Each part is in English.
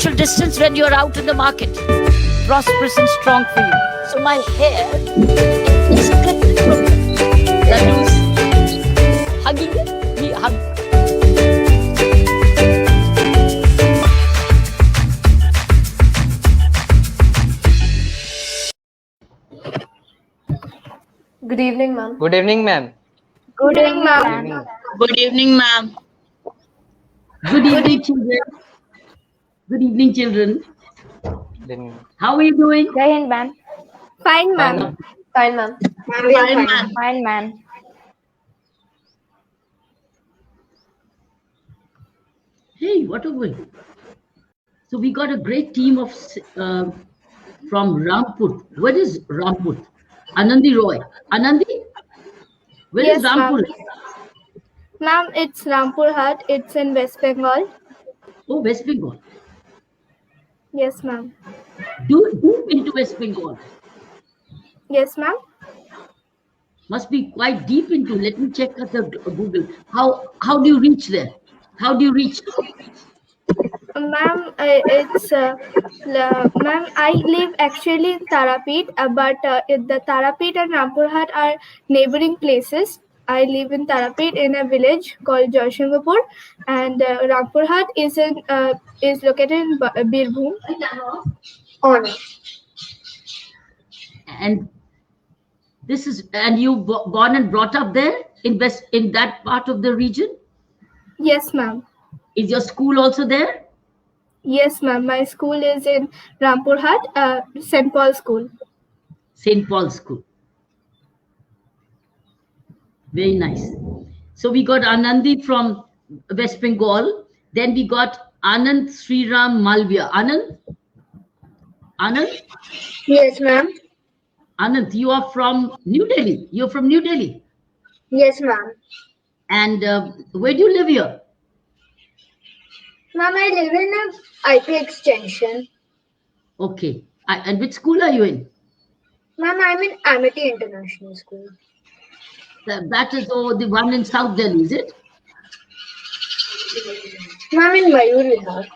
social distance when you're out in the market. Prosperous and strong for you. So my hair is clipped from Ladu's hugging it. He hugged. Good evening, ma'am. Good evening, ma'am. Good evening, Good ma'am. evening. Good evening, ma'am. Good evening, children. Good evening, children. Good evening. How are you doing? Jai Hind, ma'am. Fine, ma'am. Fine. Fine, ma'am. Fine, ma'am. Fine, ma'am. Hey, what are we? So we got a great team of from Rampur. Where is Rampur? Anandi Roy. Anandi? Where is Yes, ma'am. Rampur? Ma'am, it's Rampur Hat. It's in West Bengal. Oh, West Bengal. Yes, ma'am. Deep into West Bengal. Yes, ma'am. Must be quite deep into. Let me check at the Google. How do you reach there? How do you reach? Ma'am, ma'am, I live actually in Tarapet, but the Tarapet and Rampur Hat are neighboring places. I live in Tarapet in a village called Joysinghpur, and Rampur Hat is located in Birbhum. And this is, and you born and brought up there in that part of the region? Yes, ma'am. Is your school also there? Yes, ma'am. My school is in Rampur Hat, St. Paul School. St. Paul's School. Very nice. So we got Anandi from West Bengal. Then we got Anand Sriram Malviya. Anand? Anand? Yes, ma'am. Anand, you are from New Delhi. You're from New Delhi. Yes, ma'am. And where do you live here? Ma'am, I live in a IP extension. Okay. And which school are you in? Ma'am, I'm in Amity International School. That is the one in South Delhi, is it? Ma'am, in Mayur Vihar.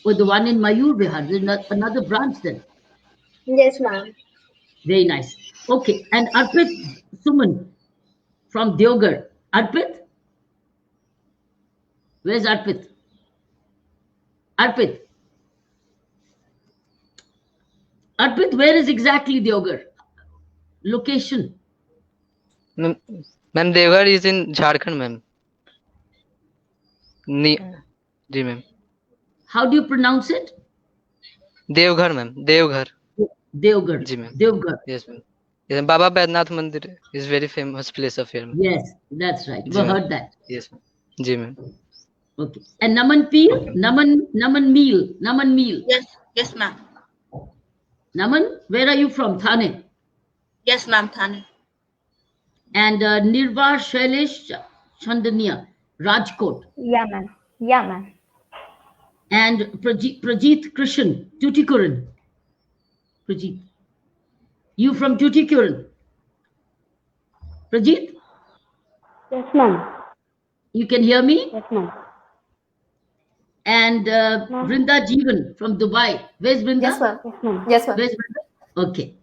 Or the one in Mayur Vihar? There's another branch then. Yes, ma'am. Very nice. Okay. And Arpit Suman from Deoghar. Arpit? Where's Arpit? Arpit. Arpit, where is exactly Deoghar? Location? Ma'am, Deoghar is in Jharkhand, ma'am. Ji, ma'am. How do you pronounce it? Deoghar, ma'am. Deoghar. Deoghar. Ji, ma'am. Deoghar. Yes, ma'am. Yes, Baba Baidnath Mandir is very famous place of here, ma'am. Yes, that's right. Ji, We ma'am. heard that. Yes, ma'am. Ji, ma'am. Okay. And Naman Peel? Naman Meel. Yes, ma'am. Naman, where are you from? Thane. Yes, ma'am. Thane. And Nirvar Shailesh Chandania, Rajkot. Yeah, ma'am. Yeah, ma'am. And Prajit Krishan, Tuticorin. Prajit. You from Tuticorin? Prajit, Yes, ma'am. you can hear me? Yes, ma'am. And Brinda Jeevan from Dubai. Where's Brinda? Yes, ma'am. Yes, ma'am. Yes, ma'am. Where's Brinda? Okay.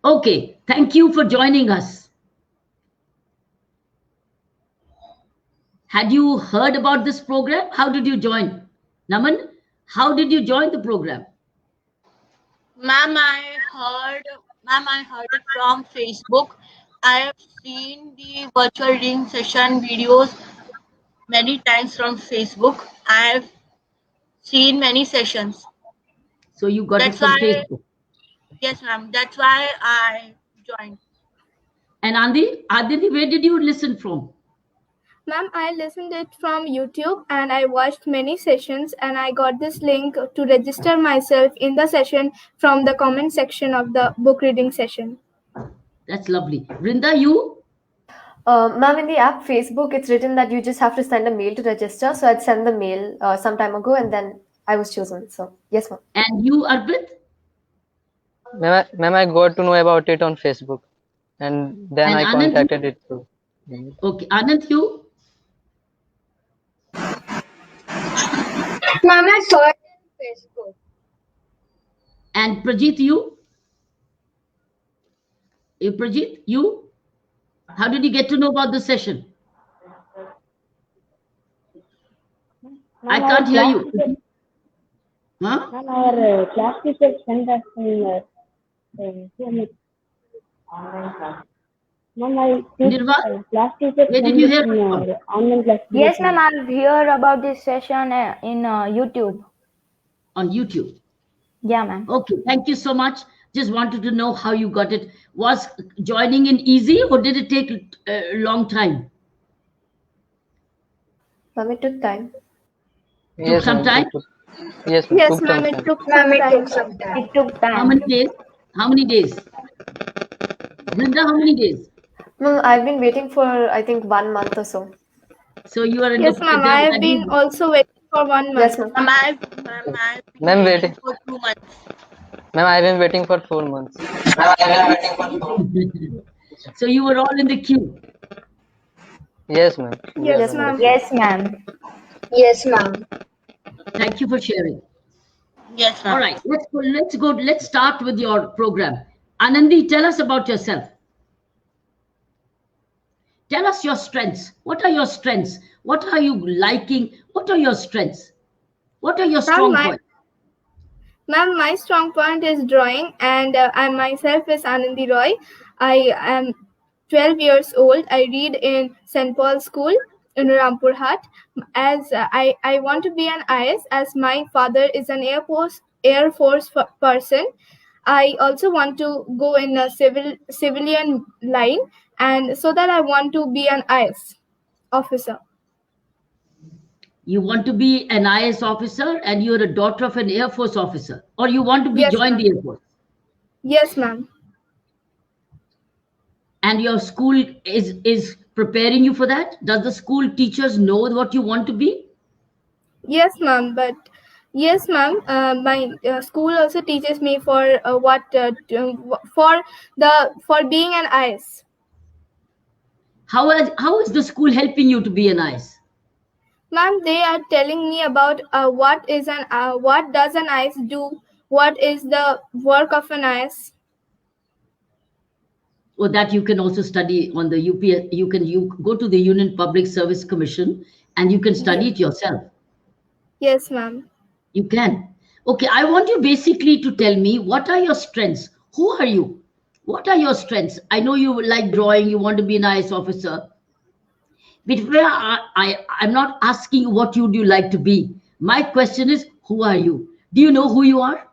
Okay. Thank you for joining us. Had you heard about this program? How did you join? Naman, how did you join the program? Ma'am, I heard it from Facebook. I have seen the virtual reading session videos many times from Facebook. I have seen many sessions. So you got That's it from why- Facebook. Yes, ma'am. That's why I joined. And Aditi, where did you listen from? Ma'am, I listened it from YouTube and I watched many sessions and I got this link to register myself in the session from the comment section of the book reading session. That's lovely. Brinda, you? Ma'am, in the app Facebook, it's written that you just have to send a mail to register. So I'd send the mail some time ago and then I was chosen. So, yes, ma'am. And you, Arpit? Ma'am, I got to know about it on Facebook. And then And I Anand? contacted it too. Okay. Anand, you? Ma'am, I saw it on Facebook. And Prajit, you? Prajit, you? How did you get to know about the session? I can't hear you. Huh? Ma'am, our class teacher sent us in online class. Ma'am, Nirva, class teacher where did sent you us hear in from? online class. Yes, ma'am. I've heard about this session in YouTube. On YouTube. Yeah, ma'am. Okay, thank you so much. Just wanted to know how you got it. Was joining in easy or did it take a long time? Ma'am, it took time. Took some ma'am, time? Yes, ma'am. Yes, Took ma'am. some It time. took Ma'am, some it time. took some time. It took time. How many days? How many days? Brinda, how many days? Ma'am, I've been waiting for, I think, 1 month or so. So you are in Yes, the ma'am. I have been also waiting for 1 month. Yes, ma'am. I've Ma'am, been waiting. for 2 months. Ma'am, I've been waiting for 4 months. So you were all in the queue. Yes, ma'am. Yes, ma'am. Yes, ma'am. Yes, ma'am. Thank you for sharing. Yes, ma'am. All right, let's start with your program. Anandi, tell us about yourself. Tell us your strengths. What are your strengths? What are you liking? What are your strengths? What are your strong points? Ma'am, my strong point is drawing, and I myself is Anandi Roy. I am 12 years old. I read in St. Paul's School in Rampur Hat. As I want to be an IS, as my father is an Air Force person. I also want to go in a civilian line, and so that I want to be an IS officer. You want to be an IS officer and you're a daughter of an Air Force officer, or you want to be Yes, join ma'am. the Air Force. Yes, ma'am. And your school is preparing you for that? Does the school teachers know what you want to be? Yes, ma'am. But yes, ma'am. My school also teaches me for for being an IS. How is the school helping you to be an IS? Ma'am, they are telling me about what does an IS do? What is the work of an IS? Or that you can also study on the UP. You go to the Union Public Service Commission and you can study it yourself. Yes, ma'am. You can. Okay, I want you basically to tell me what are your strengths. Who are you? What are your strengths? I know you like drawing. You want to be an IS officer. But I'm not asking you what you like to be. My question is, who are you? Do you know who you are?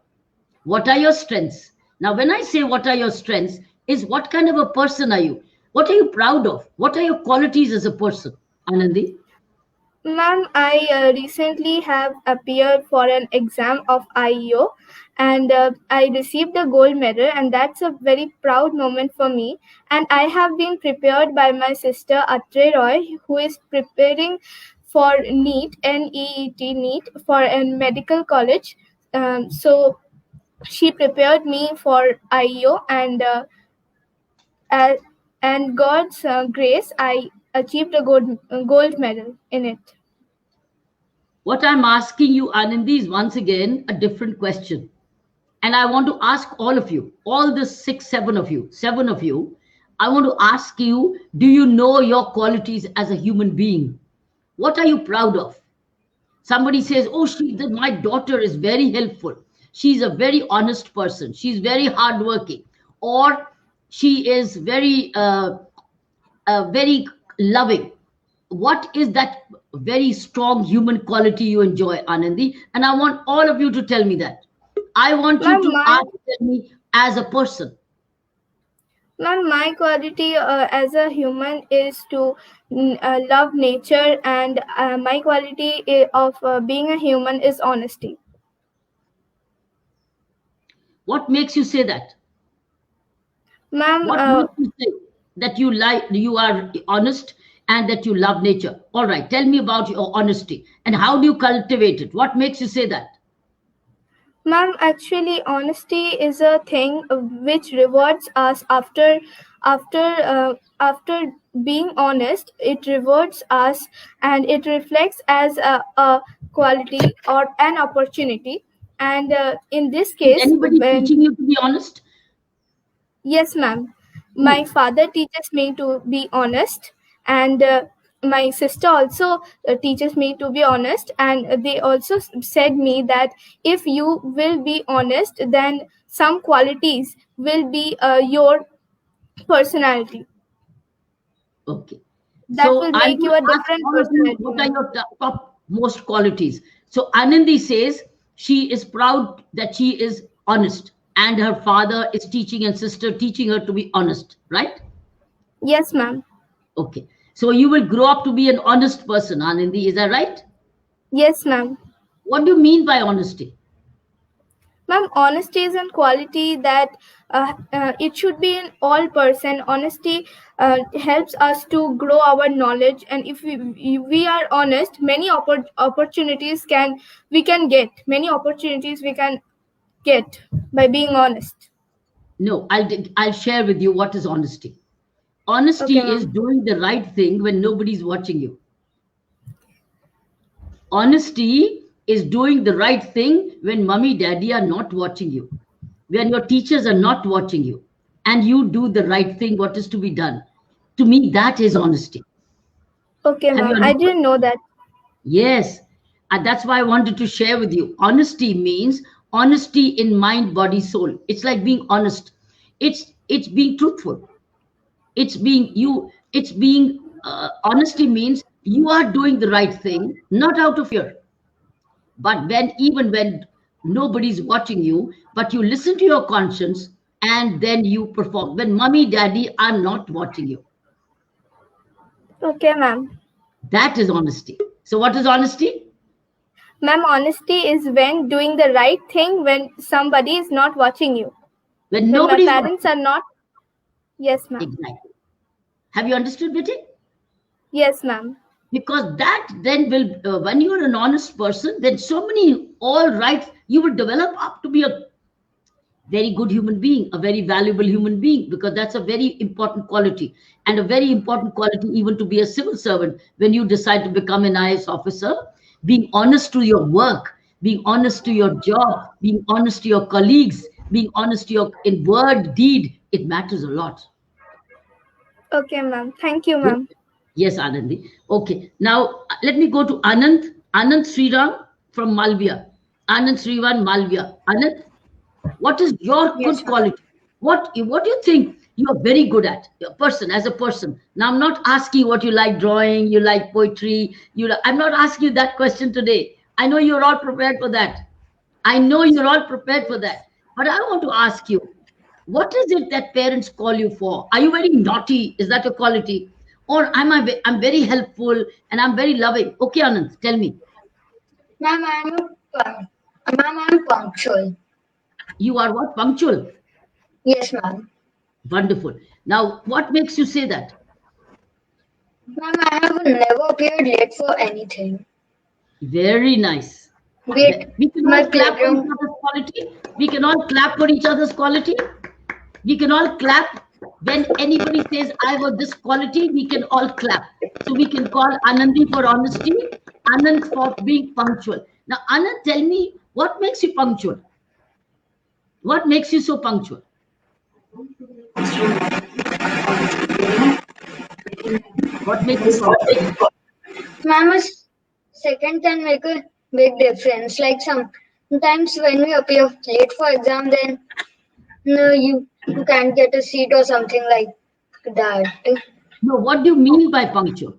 What are your strengths? Now, when I say what are your strengths, is what kind of a person are you? What are you proud of? What are your qualities as a person? Anandi? Ma'am, I recently have appeared for an exam of IEO, and I received a gold medal, and that's a very proud moment for me. And I have been prepared by my sister Atre Roy, who is preparing for NEET, NEET for a medical college. So she prepared me for IEO, and God's grace, I achieved a gold medal in it. What I'm asking you, Anandi, is once again a different question. And I want to ask all of you, all the seven of you, I want to ask you, do you know your qualities as a human being? What are you proud of? Somebody says, oh, my daughter is very helpful. She's a very honest person. She's very hardworking. Or she is very, very loving. What is that very strong human quality you enjoy, Anandi? And I want all of you to tell me that. I want you to tell me as a person. Ma'am, my quality as a human is to love nature, and my quality of being a human is honesty. What makes you say that? Ma'am, what makes you say that you are honest and that you love nature? All right, tell me about your honesty and how do you cultivate it? What makes you say that? Ma'am, actually, honesty is a thing which rewards us after being honest. It rewards us, and it reflects as a quality or an opportunity. And in this Is case, anybody when teaching you to be honest? yes, ma'am, my Who? father teaches me to be honest, and my sister also teaches me to be honest, and they also said me that if you will be honest, then some qualities will be your personality Okay. that So will I make you will a ask different all of you, personality, what are ma'am. your top most qualities? So Anandi says she is proud that she is honest, and her father is teaching and sister teaching her to be honest, right? Yes, ma'am. Okay. So you will grow up to be an honest person, Anandi. Is that right? Yes, ma'am. What do you mean by honesty? Ma'am, honesty is a quality that it should be in all person. Honesty helps us to grow our knowledge, and if we are honest, many opportunities we can get. Many opportunities we can get by being honest. No, I'll share with you what is honesty. Honesty Okay, is ma'am. doing the right thing when nobody's watching you. Honesty is doing the right thing when mommy, daddy are not watching you, when your teachers are not watching you, and you do the right thing, what is to be done. To me, that is honesty. Okay, Have you ma'am. I understood? didn't know that. Yes. And that's why I wanted to share with you. Honesty means honesty in mind, body, soul. It's like being honest. It's being truthful. It's being honesty means you are doing the right thing, not out of fear, but even when nobody's watching you, but you listen to your conscience and then you perform when mommy daddy are not watching you. Okay, ma'am. That is honesty. So what is honesty? Ma'am, honesty is when doing the right thing when somebody is not watching you. When When my nobody's parents watching. are not. Yes, ma'am. Exactly. Have you understood, Betty? Yes, ma'am. Because that then will when you're an honest person, then so many all right, you will develop up to be a very good human being, a very valuable human being, because that's a very important quality, and a very important quality even to be a civil servant. When you decide to become an IS officer, being honest to your work, being honest to your job, being honest to your colleagues, being honest to your in word, deed, it matters a lot. Okay, ma'am. Thank you, ma'am. Yes, Anandi. Okay, now let me go to Anand. Anand Sriram from Malviya. Anand Sriram Malviya. Anand, what is your Yes, good ma'am. quality? What do you think you are very good at? A person as a person. Now I'm not asking what you like drawing, you like poetry. I'm not asking you that question today. I know you're all prepared for that. I know you're all prepared for that. But I want to ask you, what is it that parents call you for? Are you very naughty? Is that a quality? Or I'm very helpful and I'm very loving? Okay, Anand, tell me. Ma'am, ma'am, I'm punctual. You are what? Punctual. Yes, ma'am. Wonderful. Now, what makes you say that? Ma'am, I have never appeared late for anything. Very nice. Be it We can my all clap for each playground. other's quality. We can all clap for each other's quality. We can all clap when anybody says, I have this quality, we can all clap. So we can call Anandi for honesty, Anand for being punctual. Now, Anand, tell me, what makes you punctual? What makes you so punctual? What makes you punctual? Ma'am, a second can make a big difference. Like sometimes when we appear late for exam, then no, you can't get a seat or something like that. No, what do you mean by punctual?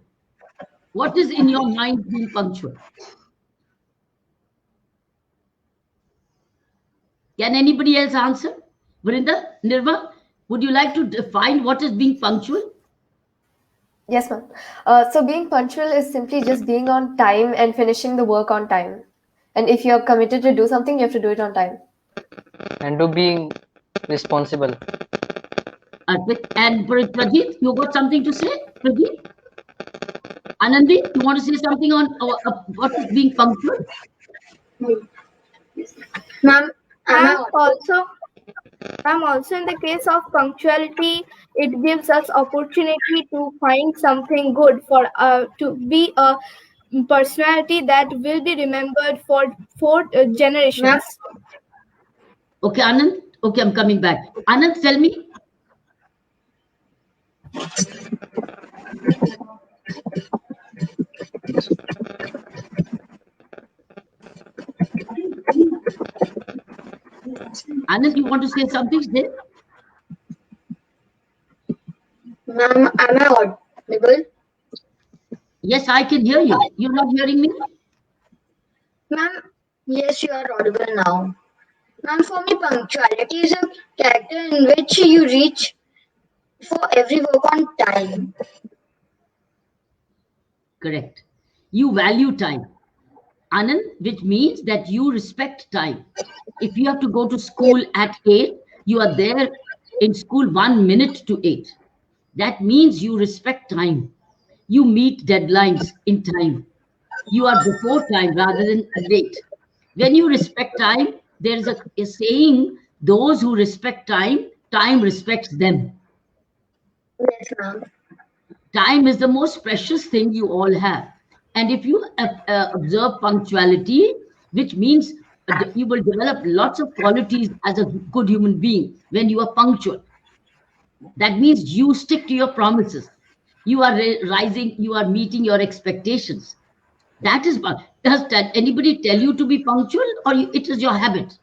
What is in your mind being punctual? Can anybody else answer? Vrinda, Nirma, would you like to define what is being punctual? Yes, ma'am. So being punctual is simply just being on time and finishing the work on time. And if you're committed to do something, you have to do it on time. And to being responsible. And Pradeep, you got something to say? Pradeep? Anandi, you want to say something on what is being punctual? Ma'am, am I audible? Also in the case of punctuality, it gives us opportunity to find something good for to be a personality that will be remembered for Ma'am, generations. Okay, Anand. Okay, I'm coming back. Anand, tell me. Anand, you want to say something? Say. ma'am, am I audible? Yes, I can hear you. You're not hearing me? Ma'am, yes, you are audible now. Ma'am, for me, punctuality is a character in which you reach for every work on time. Correct. You value time. Anand, which means that you respect time. If you have to go to school at 8, you are there in school 1 minute to 8. That means you respect time. You meet deadlines in time. You are before time rather than late. When you respect time, there is a saying, those who respect time, time respects them. Yes, ma'am. Time is the most precious thing you all have. And if you observe punctuality, which means you will develop lots of qualities as a good human being when you are punctual. That means you stick to your promises. You are rising, you are meeting your expectations. That is, does that anybody tell you to be punctual, or it is your habit?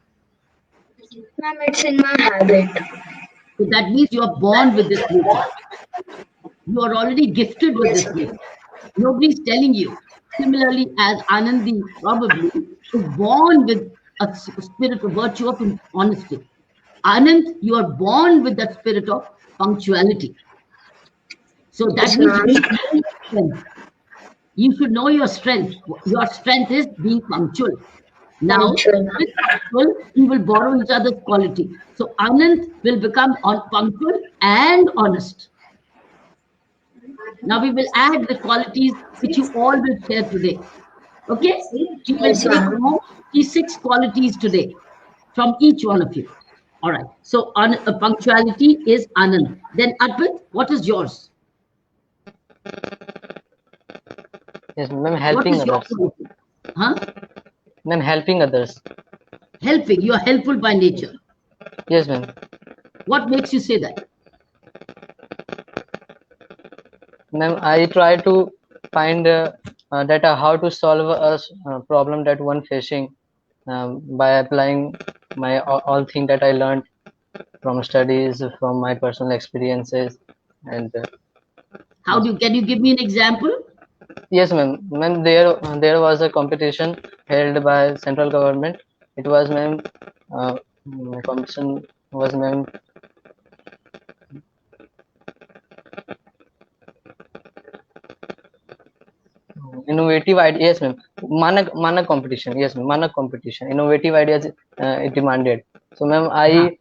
Ma'am, it's in my habit. So that means you are born with this nature. You are already gifted with Yes, this ma'am. nature. Nobody's telling you. Similarly, as Anandi probably is born with a spirit of virtue of honesty. Anand, you are born with that spirit of punctuality. So that Yes, means ma'am. you should know your strength. You should know your strength. Your strength is being punctual. Now, Punctual, ma'am. with punctual, we will borrow each other's quality. So Anand will become punctual and honest. Now we will add the qualities which you all will share today. Okay? We will Yes, take ma'am. home these 6 qualities today from each one of you. All right. So on punctuality is Anand. Then Arpit, what is yours? Yes, ma'am, What helping is your others. quality? Huh? Ma'am, helping others. Helping. You are helpful by nature. Yes, ma'am. What makes you say that? Ma'am, I try to find that how to solve a problem that one facing by applying my all thing that I learned from studies, from my personal experiences, and How do you, can you give me an example? yes, ma'am. Ma'am, there was a competition held by central government. It was, ma'am, competition was, ma'am, innovative ideas. Yes, ma'am. Manak competition. Yes, ma'am. Manak competition. Innovative ideas it demanded. So, ma'am, I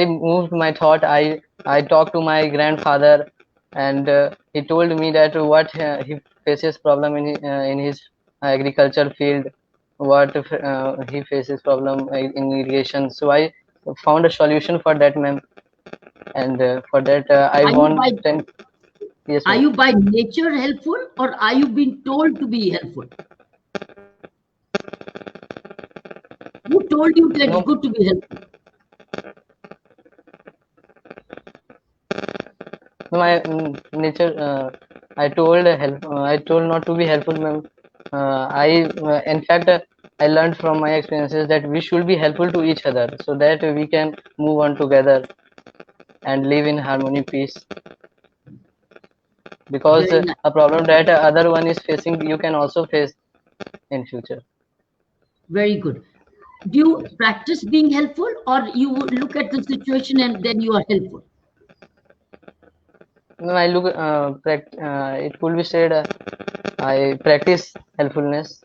moved my thought. I talked to my grandfather, and he told me that what he faces problem in his agriculture field, what he faces problem in irrigation. So I found a solution for that, ma'am, and for that I Are you won by 10. Yes, are ma'am. you by nature helpful, or are you being told to be helpful? Who told you that it's No, good to be helpful? my nature. I told help. I told not to be helpful, ma'am. In fact, I learned from my experiences that we should be helpful to each other, so that we can move on together and live in harmony, peace. Because Very nice. a problem that other one is facing, you can also face in future. Very good. Do you practice being helpful, or you look at the situation and then you are helpful? No, I look. It could be said I practice helpfulness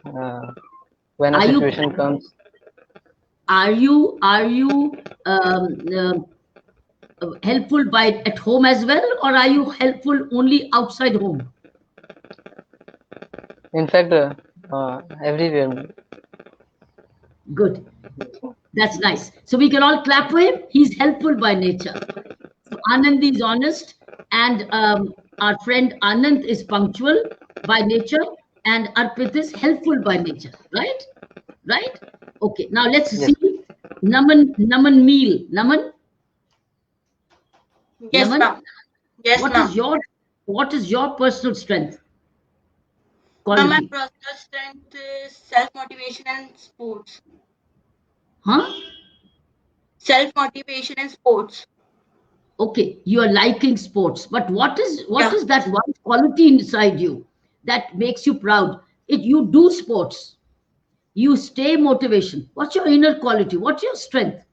when a Are you situation comes. helpful by at home as well, or are you helpful only outside home? In fact, everywhere. Good. That's nice. So we can all clap for him. He's helpful by nature. So Anand is honest, and our friend Anand is punctual by nature, and Arpit is helpful by nature. Right? Right? Okay. Now let's Yes. see. Naman Meel. Naman? Yes, Naman? ma'am. Yes, ma'am. What is your personal strength? Ma'am, my Quality. personal strength is self-motivation and sports. Huh? Self-motivation and sports. Okay, you are liking sports, but what Yeah. is that one quality inside you that makes you proud? If you do sports, you stay motivation. What's your inner quality? What's your strength?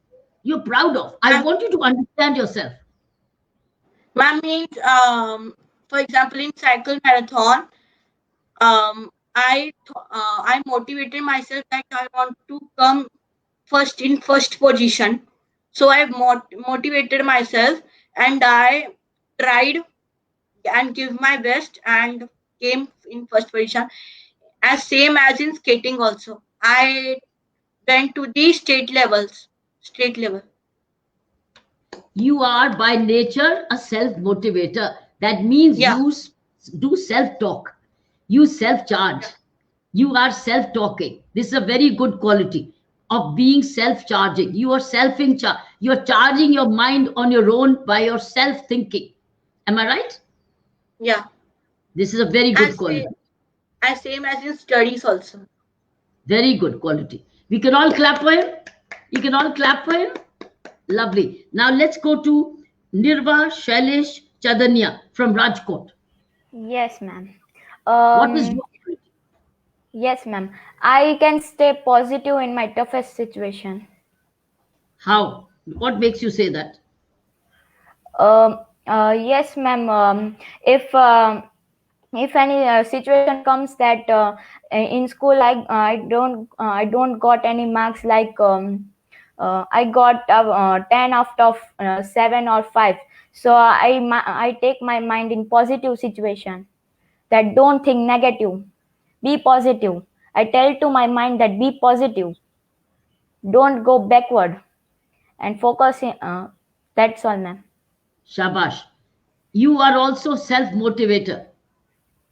You're proud of. I Ma'am, want you to understand yourself. ma'am means for example in cycle marathon, I motivated myself that I want to come in first position. So I motivated myself and I tried and give my best and came in first position. As same as in skating also. I went to the state level. You are by nature a self motivator. That means Yeah, you do self talk, you self charge, you are self talking. This is a very good quality of being self charging. You are self in charge, you're charging your mind on your own by your self thinking. Am I right? yeah. This is a very good As quality. same as in studies also. Very good quality. We can all clap for him. You can all clap for him. Lovely. Now let's go to Nirva Shailesh Chadania from Rajkot. Yes, ma'am. What is Um, your quality? yes, ma'am. I can stay positive in my toughest situation. How? What makes you say that? Yes, ma'am. If any situation comes that in school I don't got any marks, like I got 10 out of 7 or 5, so I take my mind in positive situation, that don't think negative, be positive. I tell to my mind that be positive, don't go backward, and focus that's all, ma'am. Shabash. You are also self motivator.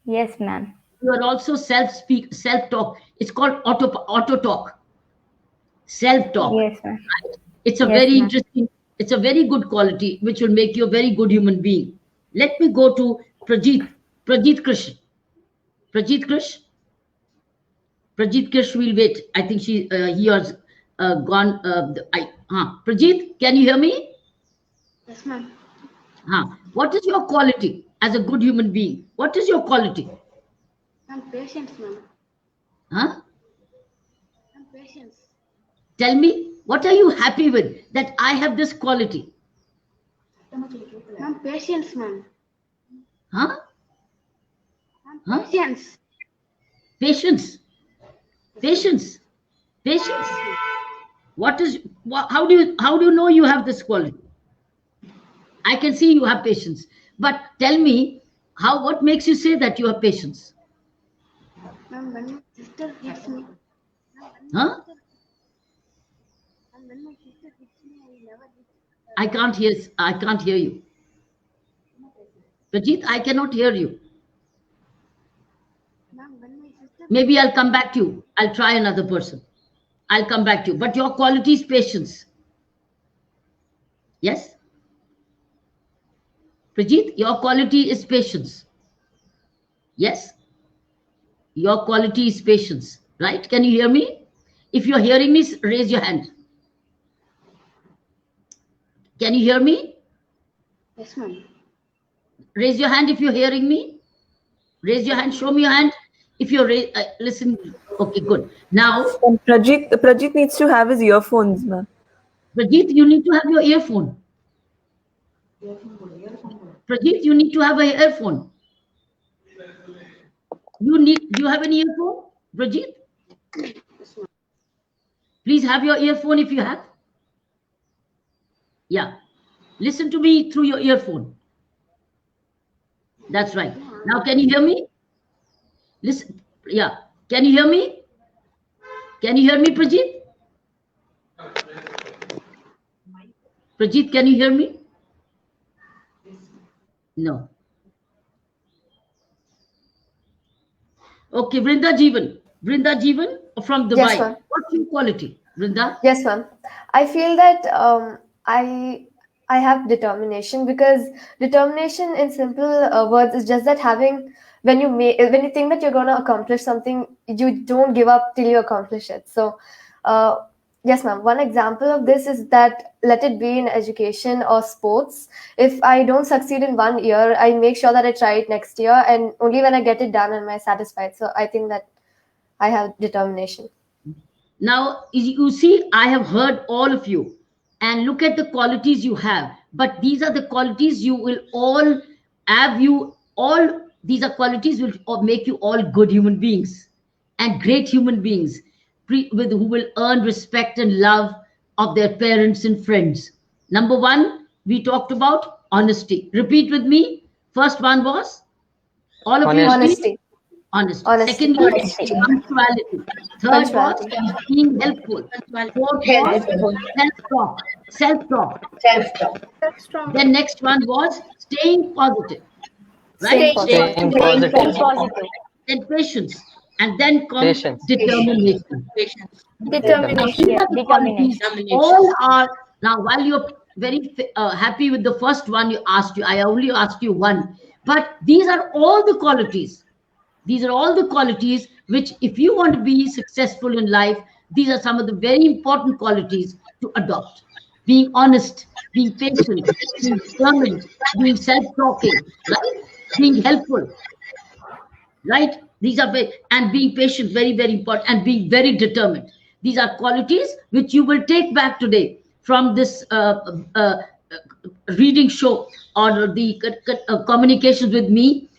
Yes, ma'am. You are also self talk. It's called auto talk, self talk. Yes, ma'am. It's a Yes, very ma'am. interesting, it's a very good quality which will make you a very good human being. Let me go to Prajit Krish. Prajit Krish. Prajit Krish will wait. I think he has gone. Prajit, can you hear me? Yes, ma'am. What is your quality as a good human being? What is your quality? I'm patient, ma'am. Huh? I'm patient. Tell me, what are you happy with that I have this quality? I'm patient, ma'am. Huh? I'm Huh? patience. Patience. Patience. Patience. How do you know you have this quality? I can see you have patience. But tell me, what makes you say that you have patience? Ma'am, when my sister hits me, Huh? when my sister hits me, I never hit. I can't hear you. Prajit, I cannot hear you. Ma'am, when my sister. Maybe I'll come back to you. I'll try another person. I'll come back to you. But your quality is patience. Yes? Prajit, your quality is patience. Yes? Your quality is patience. Right? Can you hear me? If you're hearing me, raise your hand. Can you hear me? Yes, ma'am. Raise your hand if you're hearing me. Raise your hand. Show me your hand. If you're listen. Okay, good. Now, And Prajit needs to have his earphones, ma'am. Prajit, you need to have your earphone. Prajit, you need to have an earphone. Do you have an earphone, Prajit? Please have your earphone if you have. Yeah. Listen to me through your earphone. That's right. Now, can you hear me? Listen. Yeah. Can you hear me? Can you hear me, Prajit? Prajit, can you hear me? No. Okay, Vrinda Jeevan from Dubai. Yes, ma'am. What's your quality, Vrinda? Yes, ma'am. I feel that I have determination, because determination in simple words is just that having, when you think that you're going to accomplish something, you don't give up till you accomplish it. So yes, ma'am. One example of this is that, let it be in education or sports, if I don't succeed in 1 year, I make sure that I try it next year, and only when I get it done am I satisfied. So I think that I have determination. Now, you see, I have heard all of you, and look at the qualities you have. But these are the qualities you will all have. These are qualities which will make you all good human beings and great human beings, who will earn respect and love of their parents and friends. Number one, we talked about honesty. Repeat with me. First one was all of you. Honesty. Honesty. Honesty. Secondly, Honesty. punctuality. Third Punctuality. was being helpful. Fourth was self-talk. Self-talk. That's strong. Then next one was staying positive. Right? Staying Staying positive. Positive. Then patience. And then comes Patience. determination. Determination. These are the qualities. All are now, while you're very happy with the first one I only asked you one, but these are all the qualities. These are all the qualities which, if you want to be successful in life, these are some of the very important qualities to adopt. Being honest, being patient, being determined, being self-talking, right? Being helpful, right? These are and being patient, very, very important, and being very determined. These are qualities which you will take back today from this reading show, or the communications with me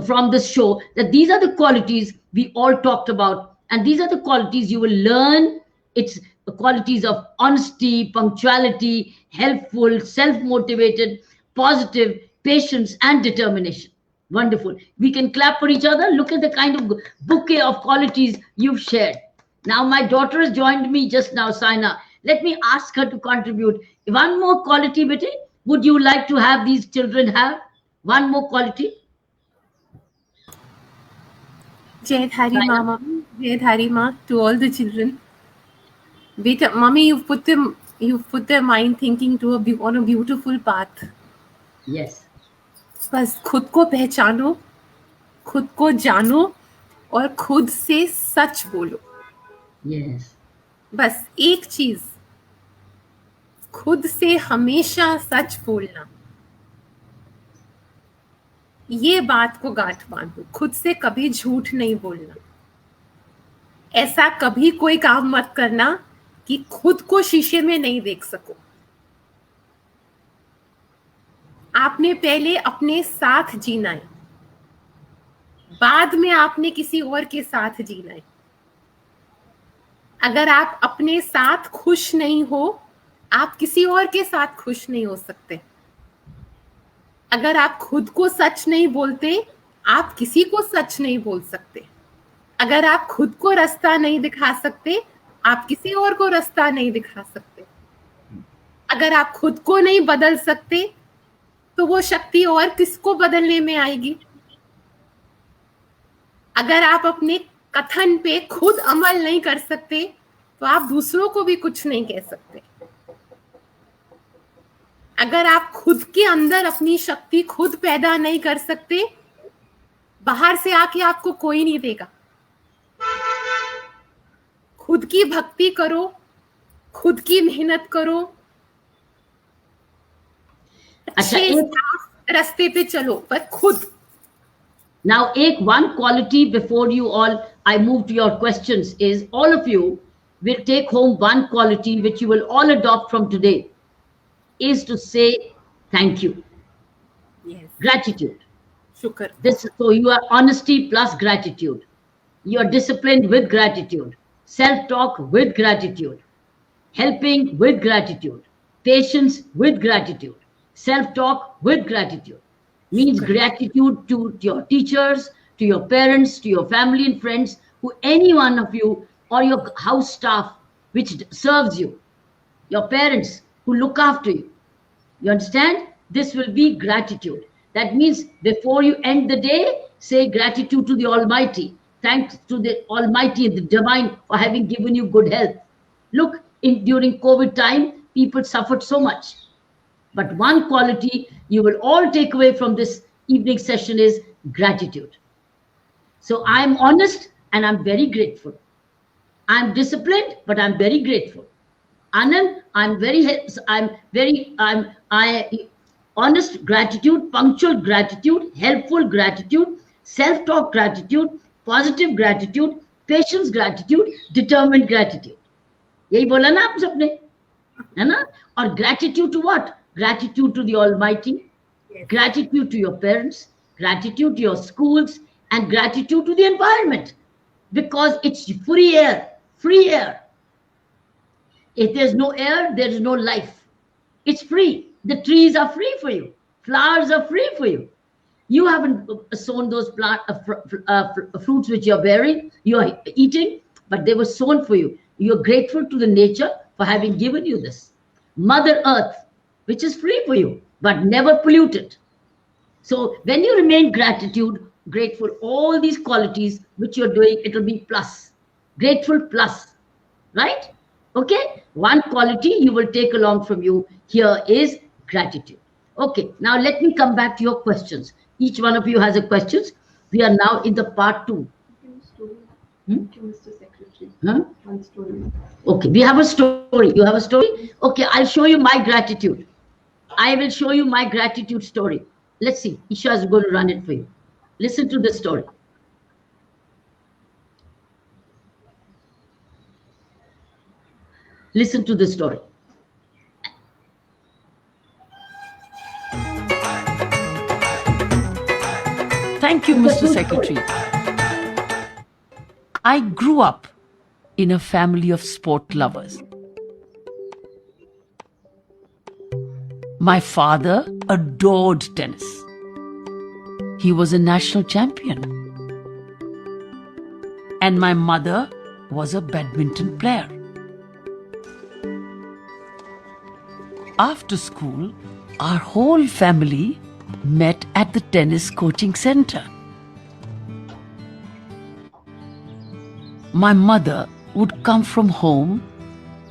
from this show, that these are the qualities we all talked about, and these are the qualities you will learn. It's the qualities of honesty, punctuality, helpful, self-motivated, positive, patience, and determination. Wonderful. We can clap for each other. Look at the kind of bouquet of qualities you've shared. Now, my daughter has joined me just now, Saina. Let me ask her to contribute. One more quality, Betty, would you like to have these children have? One more quality? Jayadhari Mama, Jayadhari Ma, to all the children. Beta, Mommy, you've put their mind thinking on a beautiful path. Yes. बस खुद को पहचानो, खुद को जानो, और खुद से सच बोलो. Yes. बस एक चीज, खुद से हमेशा सच बोलना. ये बात को गांठ बांधो. खुद से कभी झूठ नहीं बोलना. ऐसा कभी कोई काम मत करना कि खुद को शीशे में नहीं देख सको. आपने पहले अपने साथ जीना है, बाद में आपने किसी और के साथ जीना है. अगर आप अपने साथ खुश नहीं हो, आप किसी और के साथ खुश नहीं हो सकते. अगर आप खुद को सच नहीं बोलते, आप किसी को सच नहीं बोल सकते. अगर आप खुद को रास्ता नहीं दिखा सकते, आप किसी और को रास्ता नहीं दिखा सकते. अगर आप खुद को नहीं बदल सकते, तो वो शक्ति और किसको बदलने में आएगी. अगर आप अपने कथन पे खुद अमल नहीं कर सकते, तो आप दूसरों को भी कुछ नहीं कह सकते. अगर आप खुद के अंदर अपनी शक्ति खुद पैदा नहीं कर सकते, बाहर से आके आपको कोई नहीं देगा. खुद की भक्ति करो, खुद की मेहनत करो, अच्छे रास्ते पे चलो, पर खुद. Now, one quality before you all, I move to your questions, is all of you will take home one quality which you will all adopt from today, is to say thank you. Yes. Gratitude. Shukr. So you are honesty plus gratitude. You are disciplined with gratitude. Self-talk with gratitude. Helping with gratitude. Patience with gratitude. Self-talk with gratitude. Means gratitude to your teachers, to your parents, to your family and friends, who any one of you, or your house staff which serves you, your parents, who look after you. You understand? This will be gratitude. That means before you end the day, say gratitude to the Almighty. Thanks to the Almighty and the Divine for having given you good health. Look, during COVID time, people suffered so much. But one quality you will all take away from this evening session is gratitude. So I'm honest and I'm very grateful. I'm disciplined, but I'm very grateful. Anand, I honest gratitude, punctual gratitude, helpful gratitude, self-talk gratitude, positive gratitude, patience gratitude, determined gratitude. यही बोला ना आप सबने, है ना? और gratitude to what? Gratitude to the Almighty, gratitude to your parents, gratitude to your schools, and gratitude to the environment, because it's free air, free air. If there's no air, there is no life. It's free. The trees are free for you. Flowers are free for you. You haven't sown those fruits which you're bearing, you're eating, but they were sown for you. You're grateful to the nature for having given you this. Mother Earth, which is free for you, but never polluted. So when you remain grateful, all these qualities which you're doing, it will be plus. Grateful plus, right? Okay, one quality you will take along from you here is gratitude. Okay, now let me come back to your questions. Each one of you has a questions. We are now in the part 2. Mr. Secretary. One story. Okay, we have a story. You have a story? Okay, I'll show you my gratitude. I will show you my gratitude story. Let's see. Isha is going to run it for you. Listen to the story. Listen to the story. Thank you, Mr. Secretary. I grew up in a family of sport lovers. My father adored tennis. He was a national champion. And my mother was a badminton player. After school, our whole family met at the tennis coaching center. My mother would come from home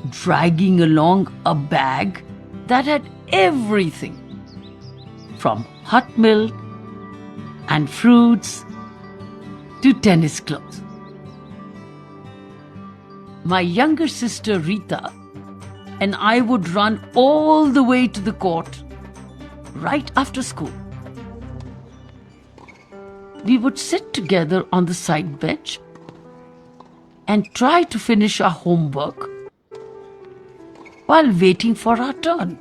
dragging along a bag that had everything from hot milk and fruits to tennis clothes. My younger sister Rita and I would run all the way to the court right after school. We would sit together on the side bench and try to finish our homework while waiting for our turn.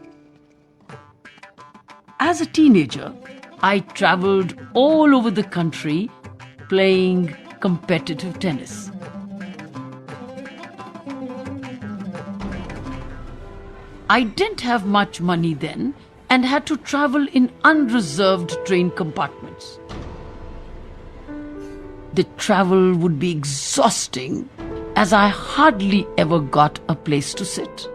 As a teenager, I traveled all over the country playing competitive tennis. I didn't have much money then and had to travel in unreserved train compartments. The travel would be exhausting as I hardly ever got a place to sit.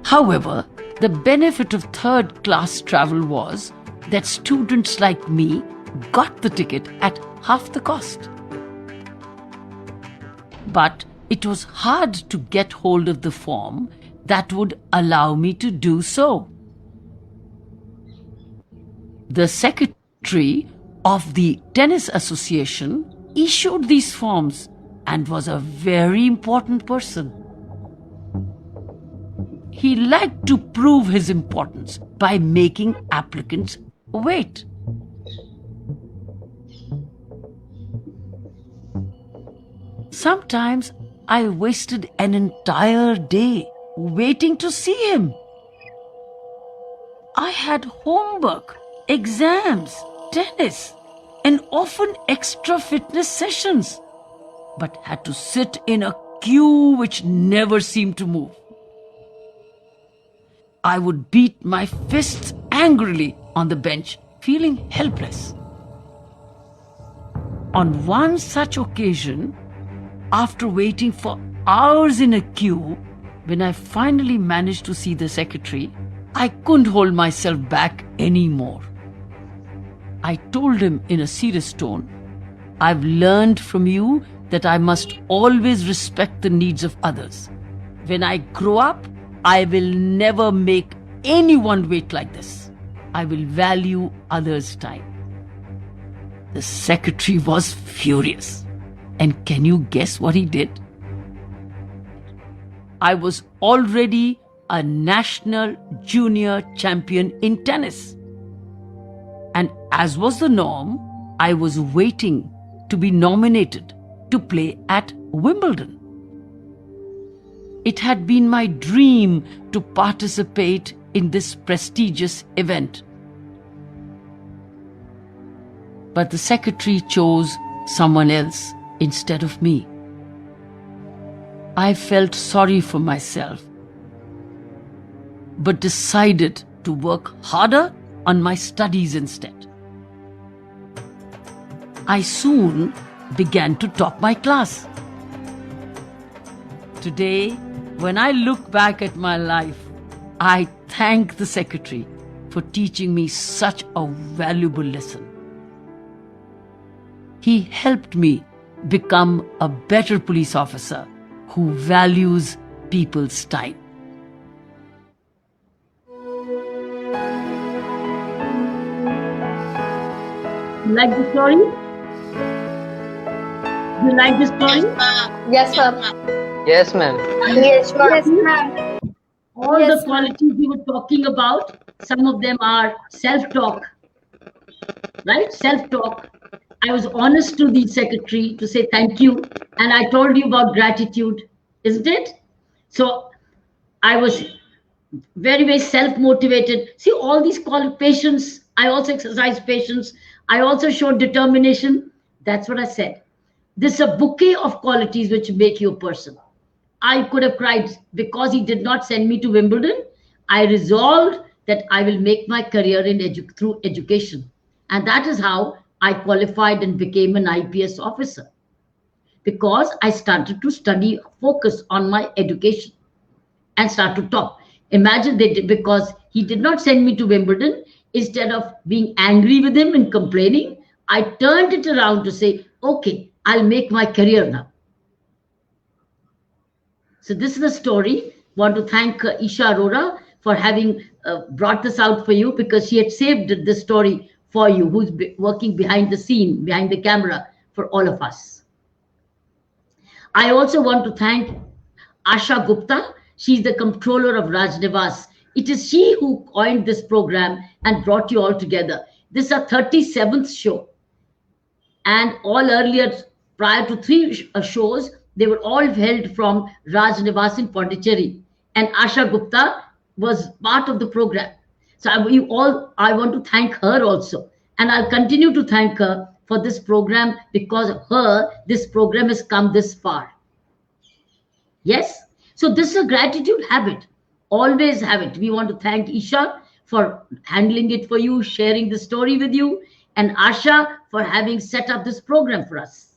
However, the benefit of third-class travel was that students like me got the ticket at half the cost. But it was hard to get hold of the form that would allow me to do so. The secretary of the Tennis Association issued these forms and was a very important person. He liked to prove his importance by making applicants wait. Sometimes I wasted an entire day waiting to see him. I had homework, exams, tennis, and often extra fitness sessions, but had to sit in a queue which never seemed to move. I would beat my fists angrily on the bench, feeling helpless. On one such occasion, after waiting for hours in a queue, When I finally managed to see the secretary, I couldn't hold myself back anymore. I told him in a serious tone, I've learned from you that I must always respect the needs of others. When I grow up, I will never make anyone wait like this. I will value others' time. The secretary was furious. And can you guess what he did? I was already a national junior champion in tennis. And as was the norm, I was waiting to be nominated to play at Wimbledon. It had been my dream to participate in this prestigious event. But the secretary chose someone else instead of me. I felt sorry for myself, but decided to work harder on my studies instead. I soon began to top my class. Today, when I look back at my life, I thank the secretary for teaching me such a valuable lesson. He helped me become a better police officer who values people's time. You like the story? You like the story? Yes, ma'am. Yes, ma'am. Yes, ma'am. Yes, ma'am. All Yes, the qualities we were talking about, some of them are self-talk, right? Self-talk. I was honest to the secretary to say thank you, and I told you about gratitude, isn't it? So I was very, very self-motivated. See, all these patience, I also exercise patience. I also showed determination. That's what I said. This is a bouquet of qualities which make you a person. I could have cried because he did not send me to Wimbledon. I resolved that I will make my career in through education. And that is how I qualified and became an IPS officer. Because I started to study, focus on my education and start to top. Imagine they did, because he did not send me to Wimbledon, instead of being angry with him and complaining, I turned it around to say, okay, I'll make my career now. So this is the story. Want to thank Isha Arora for having brought this out for you, because she had saved this story for you, who's working behind the scene, behind the camera for all of us. I also want to thank Asha Gupta. She's the controller of Raj Niwas. It is she who coined this program and brought you all together. This is our 37th show. And all earlier, prior to 3 shows, they were all held from Raj Niwas in Pondicherry. And Asha Gupta was part of the program. So I want to thank her also. And I'll continue to thank her for this program, because of her, this program has come this far. Yes? So this is a gratitude habit. Always have it. We want to thank Isha for handling it for you, sharing the story with you, and Asha for having set up this program for us.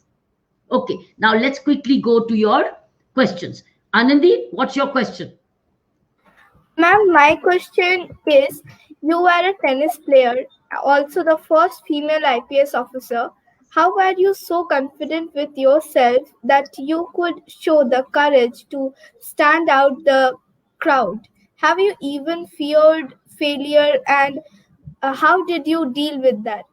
Okay, now let's quickly go to your questions. Anandi, what's your question? Ma'am, my question is, you are a tennis player, also the first female IPS officer. How were you so confident with yourself that you could show the courage to stand out the crowd? Have you even feared failure, and how did you deal with that?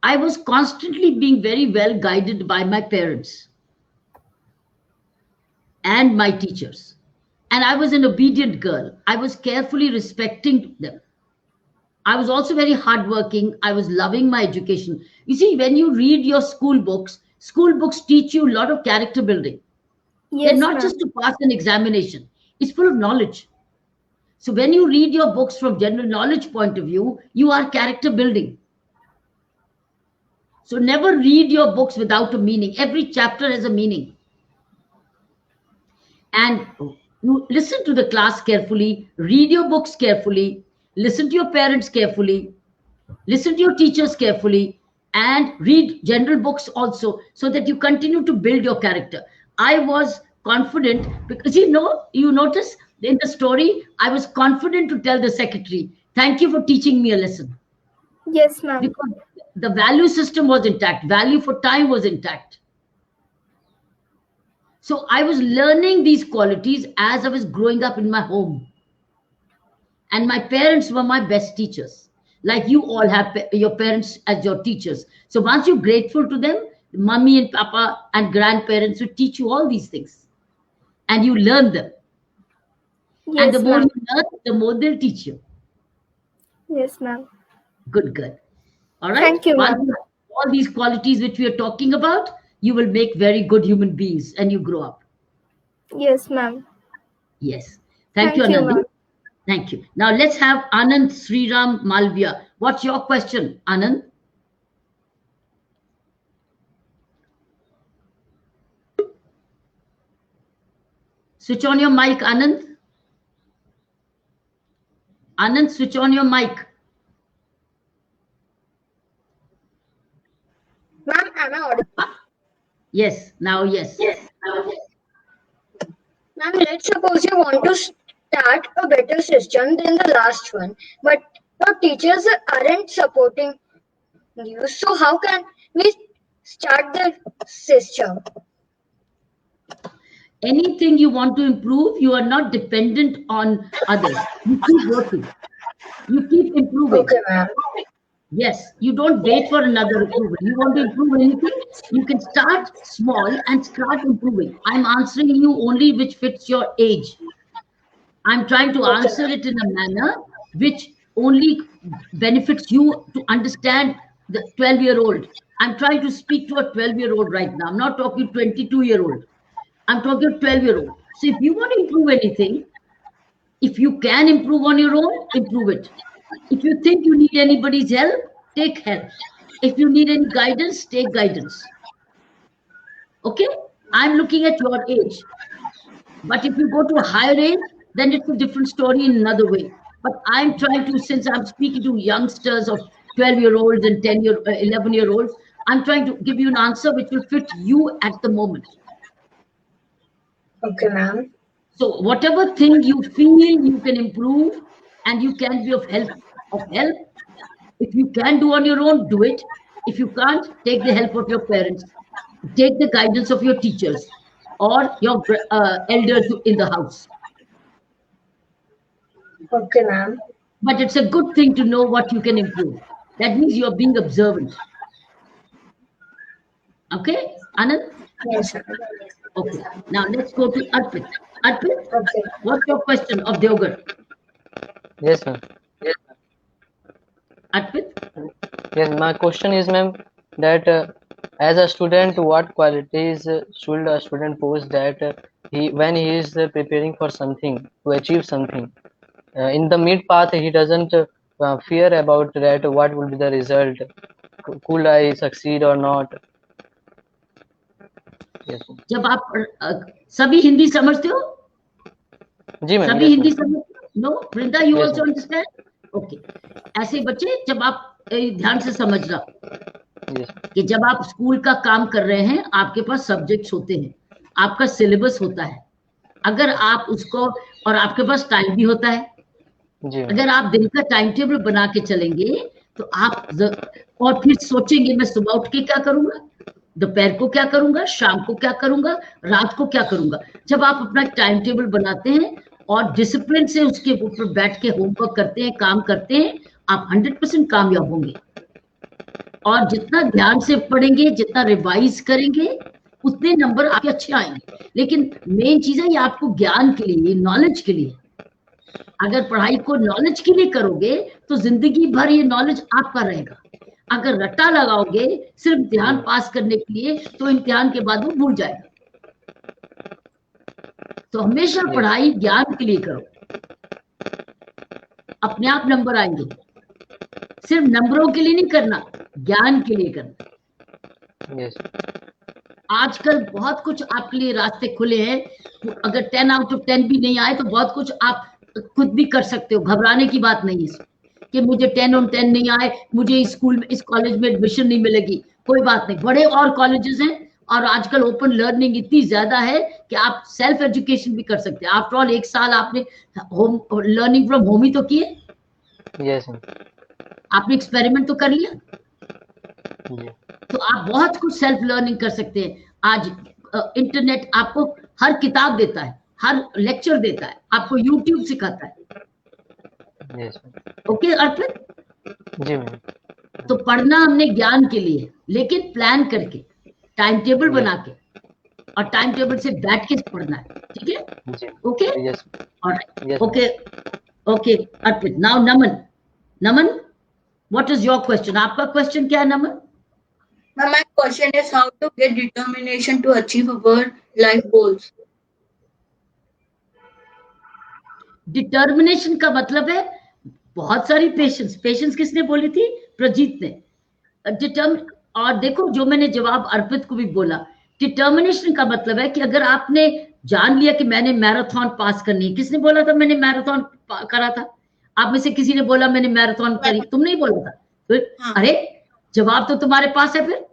I was constantly being very well guided by my parents and my teachers. And I was an obedient girl. I was carefully respecting them. I was also very hardworking. I was loving my education. You see, when you read your school books teach you a lot of character building. Yes, They're not ma'am. just to pass an examination. It's full of knowledge. So when you read your books from general knowledge point of view, you are character building. So never read your books without a meaning. Every chapter has a meaning. And you listen to the class carefully, read your books carefully, listen to your parents carefully, listen to your teachers carefully, and read general books also, so that you continue to build your character. I was confident because you notice in the story, I was confident to tell the secretary, thank you for teaching me a lesson. Yes, ma'am. Because the value system was intact, value for time was intact. So I was learning these qualities as I was growing up in my home. And my parents were my best teachers. Like you all have your parents as your teachers. So once you're grateful to them, mommy and papa and grandparents will teach you all these things. And you learn them. Yes, and the more ma'am. you learn, the more they'll teach you. Yes, ma'am. Good. All right. Thank you, Once ma'am. you have all these qualities which we are talking about, you will make very good human beings and you grow up. Yes, ma'am. Yes. Thank you, Thank you, Anandi. ma'am. Thank you. Now let's have Anand Sriram Malviya. What's your question, Anand? Switch on your mic, Anand. Anand, switch on your mic. Ma'am, am I audible? Yes, now yes. Ma'am, let's suppose you want to start a better system than the last one, but your teachers aren't supporting you. So how can we start the system? Anything you want to improve, you are not dependent on others. You keep working. You keep improving. Okay, ma'am. Yes, you don't wait for another approval. You want to improve anything, you can start small and start improving. I'm answering you only which fits your age. I'm trying to answer it in a manner which only benefits you to understand the 12-year-old. I'm trying to speak to a 12-year-old right now. I'm not talking 22-year-old. I'm talking 12-year-old. So if you want to improve anything, if you can improve on your own, improve it. If you think you need anybody's help, take help. If you need any guidance, take guidance. Okay? I'm looking at your age. But if you go to a higher age, then it's a different story in another way. But I'm trying to, since I'm speaking to youngsters of 12-year-olds and 11-year-olds, I'm trying to give you an answer which will fit you at the moment. Okay, ma'am. So whatever thing you feel you can improve and you can be of help. If you can do on your own, do it. If you can't, take the help of your parents. Take the guidance of your teachers or your elders in the house. Okay, ma'am. But it's a good thing to know what you can improve. That means you're being observant. Okay, Anand? Yes, sir. Okay, now let's go to Arpit. Arpit, Okay. what's your question of Deogar? Yes, ma'am. Arpit? Yes, my question is, ma'am, that as a student, what qualities should a student possess that when he is preparing for something, to achieve something? In the mid path, he doesn't fear about that what will be the result. Could I succeed or not? Yes, ma'am. जब आप सभी हिंदी समझते हो? जी ma'am, सभी yes, Hindi ma'am. समझ? No, Brinda, you Yes, also ma'am. understand? Okay. ऐसे बच्चे जब आप ध्यान से समझना Yes. कि जब आप स्कूल का काम कर रहे हैं, आपके पास सब्जेक्ट्स होते हैं, आपका सिलेबस होता है. अगर आप उसको और आपके पास टाइम भी होता है. जी मैम. अगर आप दिन का टाइम टेबल बना के चलेंगे तो आप और फिर सोचेंगे मैं सुबह उठ के क्या करूंगा, दोपहर को क्या करूंगा, शाम को क्या करूंगा, रात को क्या करूंगा. जब आप अपना टाइम टेबल बनाते हैं और डिसिप्लिन से उसके ऊपर बैठ के होमवर्क करते हैं, काम करते हैं, आप 100% कामयाब होंगे. और जितना ध्यान से पढ़ेंगे, जितना रिवाइज करेंगे, उतने नंबर आपके अच्छे आएंगे. लेकिन मेन चीज है ये आपको ज्ञान के लिए, नॉलेज के लिए. अगर पढ़ाई को नॉलेज के लिए करोगे तो जिंदगी भर ये नॉलेज आपका रहेगा. अगर रट्टा लगाओगे सिर्फ इम्तिहान पास करने के लिए तो इम्तिहान के बाद वो भूल जाएगा. तो हमेशा पढ़ाई ज्ञान के लिए करो, अपने आप नंबर आएंगे. सिर्फ नंबरों के लिए नहीं करना, ज्ञान के लिए करना. Yes. आजकल बहुत कुछ आपके लिए रास्ते खुले हैं. अगर 10 आउट ऑफ 10 भी नहीं आए तो बहुत कुछ आप खुद भी कर सकते हो. घबराने की बात नहीं है कि मुझे 10 on 10 नहीं आए, मुझे इस स्कूल में, इस कॉलेज में एडमिशन नहीं मिलेगी. कोई बात नहीं, बड़े और कॉलेजेस हैं, और आजकल ओपन लर्निंग इतनी ज्यादा है कि आप सेल्फ एजुकेशन भी कर सकते हैं। आफ्टर ऑल 1 साल आपने होम लर्निंग फ्रॉम होम ही तो किए, यस मैम। आपने एक्सपेरिमेंट तो कर लिया, जी तो आप बहुत कुछ सेल्फ लर्निंग कर सकते हैं। आज इंटरनेट आपको हर किताब देता है, हर लेक्चर देता है, आपको यूट्यूब सिखाता है। Yes ma'am. ओके अर्पित, जी मैम। तो पढ़ना हमने ज्ञान के लिए, लेकिन प्लान करके, टाइम टेबल बना के, और टाइम टेबल से बैठ के पढ़ना है, ठीक है? जी okay, yes alright, Yes. Okay okay Arpit. Now Naman, Naman what is your question? आपका क्वेश्चन क्या है Naman? My question is how to get determination to achieve our life goals. Determination का मतलब है बहुत सारी पेशेंस। पेशेंस किसने बोली थी? प्रजीत ने। और देखो, जो मैंने जवाब अर्पित को भी बोला, डिटर्मिनेशन का मतलब है कि अगर आपने जान लिया कि मैंने मैराथन पास करनी है। किसने बोला था मैंने मैराथन करा था? आप में से किसी ने बोला मैंने मैराथन करी? तुम नहीं बोला था? फिर अरे जवाब तो तुम्हारे पास है, फिर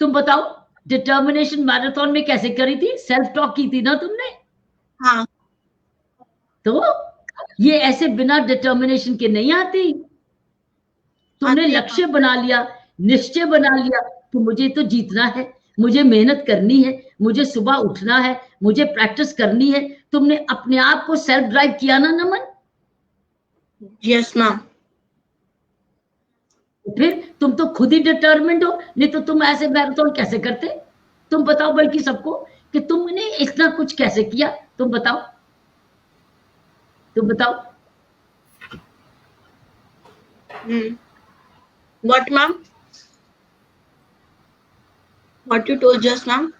तुम बताओ डिटर्मिनेशन मैराथन में कैसे करी थी? सेल्फ टॉक की थी ना तुमने? हाँ। तो ये ऐसे बिना डिटर्मिनेशन के नहीं आती। तुमने लक्ष्य बना लिया, निश्चय बना लिया कि मुझे तो जीतना है, मुझे मेहनत करनी है, मुझे सुबह उठना है, मुझे प्रैक्टिस करनी है। तुमने अपने आप को सेल्फ ड्राइव किया ना नमन? Yes ma'am. फिर तुम तो खुद ही डिटर्मिन्ड हो, नहीं तो तुम ऐसे मैराथन कैसे करते? तुम बताओ बल्कि सबको कि तुमने इतना कुछ कैसे किया? तुम बताओ, तुम बताओ। What ma'am? What you told just ma'am?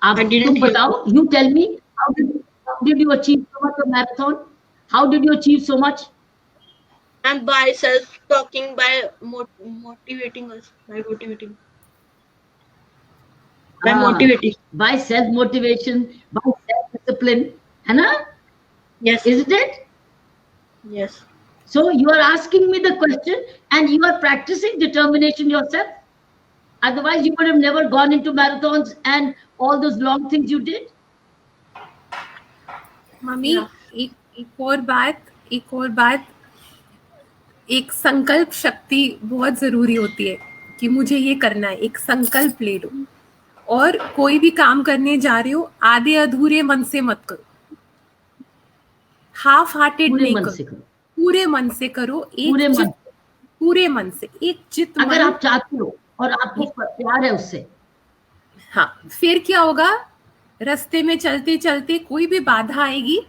आप तुम बताओ, you tell me, how did you achieve so much of marathon? How did you achieve so much? And by self-talking, by motivating us, by motivating. By motivating. By self-motivation, by self-discipline, है ना? Yes. Isn't it? Yes. So you are asking me the question and you are practicing determination yourself. Otherwise, you would have never gone into marathons and all those long things you did. Mummy एक और बात, एक संकल्प शक्ति बहुत जरूरी होती है कि मुझे ये करना है। एक संकल्प ले लो, और कोई भी काम करने जा रहे हो आधे अधूरे मन से मत करो, हाफ हार्टेड नहीं करो, पूरे मन से करो। पूरे मन से एक चित अगर आप चाहते हो और आपको प्यार है उससे, हाँ, फिर क्या होगा? रास्ते में चलते चलते कोई भी बाधा आएगी,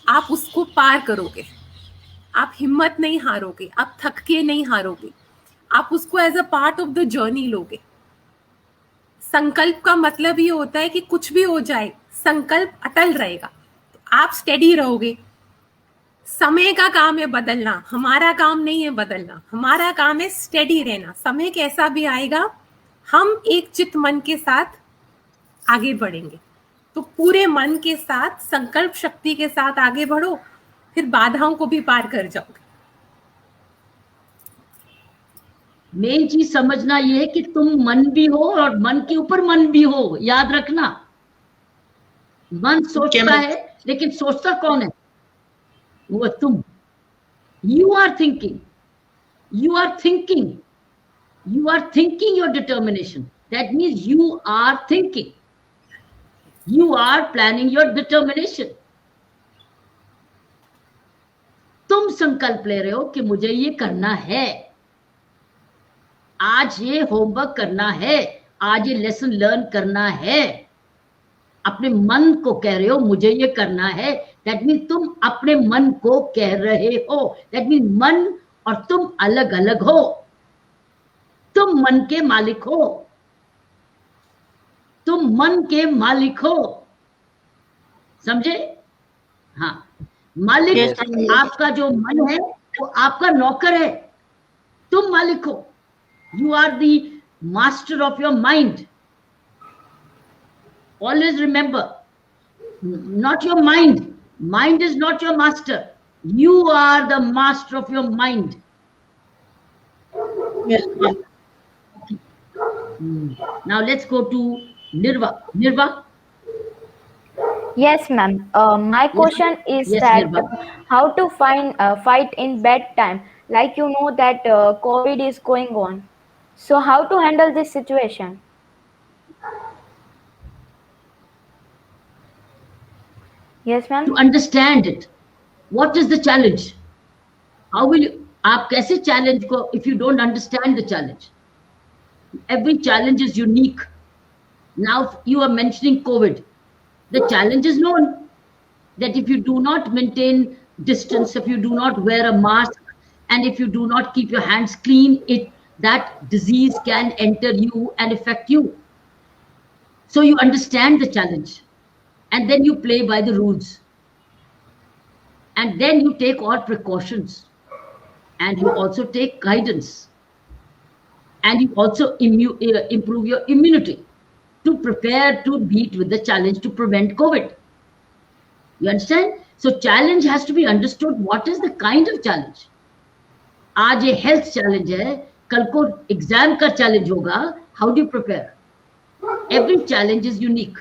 आप उसको पार करोगे। आप हिम्मत नहीं हारोगे, आप थक के नहीं हारोगे, आप उसको as a part of the journey लोगे। संकल्प का मतलब ये होता है कि कुछ भी हो जाए, संकल्प अटल रहेगा, तो आप स्टेडी रहोगे। समय का काम है बदलना, हमारा काम नहीं है बदलना, हमारा काम है स्टेडी रहना। समय कैसा भी आएगा, हम एक चित मन के साथ आगे बढ़ेंगे। तो पूरे मन के साथ, संकल्प शक्ति के साथ आगे बढ़ो, फिर बाधाओं को भी पार कर जाओगे। मेन चीज समझना ये है कि तुम मन भी हो और मन के ऊपर मन भी हो। याद रखना, मन सोचता है लेकिन सोचता कौन है? वो तुम। You are thinking, you are thinking your determination. That means you are thinking, you are planning your determination. तुम संकल्प ले रहे हो कि मुझे ये करना है, आज ये होमवर्क करना है, आज ये लेसन लर्न करना है। अपने मन को कह रहे हो मुझे ये करना है। दैट मीन तुम अपने मन को कह रहे हो। दैट मीन मन और तुम अलग अलग हो। तुम मन के मालिक हो, तुम मन के मालिक हो, समझे? हाँ, मालिक आपका जो मन है वो आपका नौकर है, तुम मालिक हो। You are the master of your mind. Always remember, not your mind. Mind is not your master. You are the master of your mind. Yes. Now let's go to Nirva. Yes, ma'am. My question is Yes, that Nirva. how to fight in bad time? Like you know that COVID is going on. So how to handle this situation? Yes, To ma'am. understand it. What is the challenge? How will you? आप कैसे challenge को? If you don't understand the challenge, every challenge is unique. Now you are mentioning COVID. The challenge is known that if you do not maintain distance, if you do not wear a mask, and if you do not keep your hands clean, that disease can enter you and affect you. So you understand the challenge, and then you play by the rules, and then you take all precautions, and you also take guidance, and you also improve your immunity to prepare to beat with the challenge to prevent COVID. You understand? So challenge has to be understood. What is the kind of challenge? आज ये health challenge है, कल को exam का challenge होगा. How do you prepare? Every challenge is unique.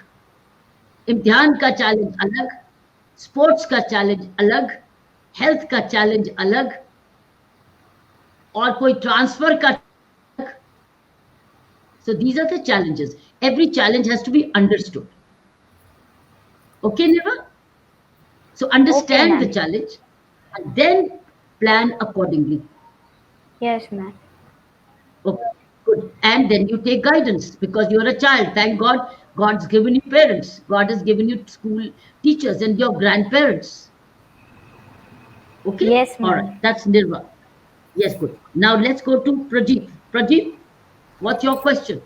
इम्तिहान का challenge अलग, sports का challenge अलग, health का challenge अलग, और कोई transfer का. So these are the challenges. Every challenge has to be understood. Okay, Niva? So understand Okay, the challenge and then plan accordingly. Yes, ma'am. Okay, good. And then you take guidance because you're a child. Thank God, God's given you parents. God has given you school teachers and your grandparents. Okay? Yes, ma'am. All right, that's Nirva. Yes, good. Now let's go to Pradeep. Pradeep, what's your question?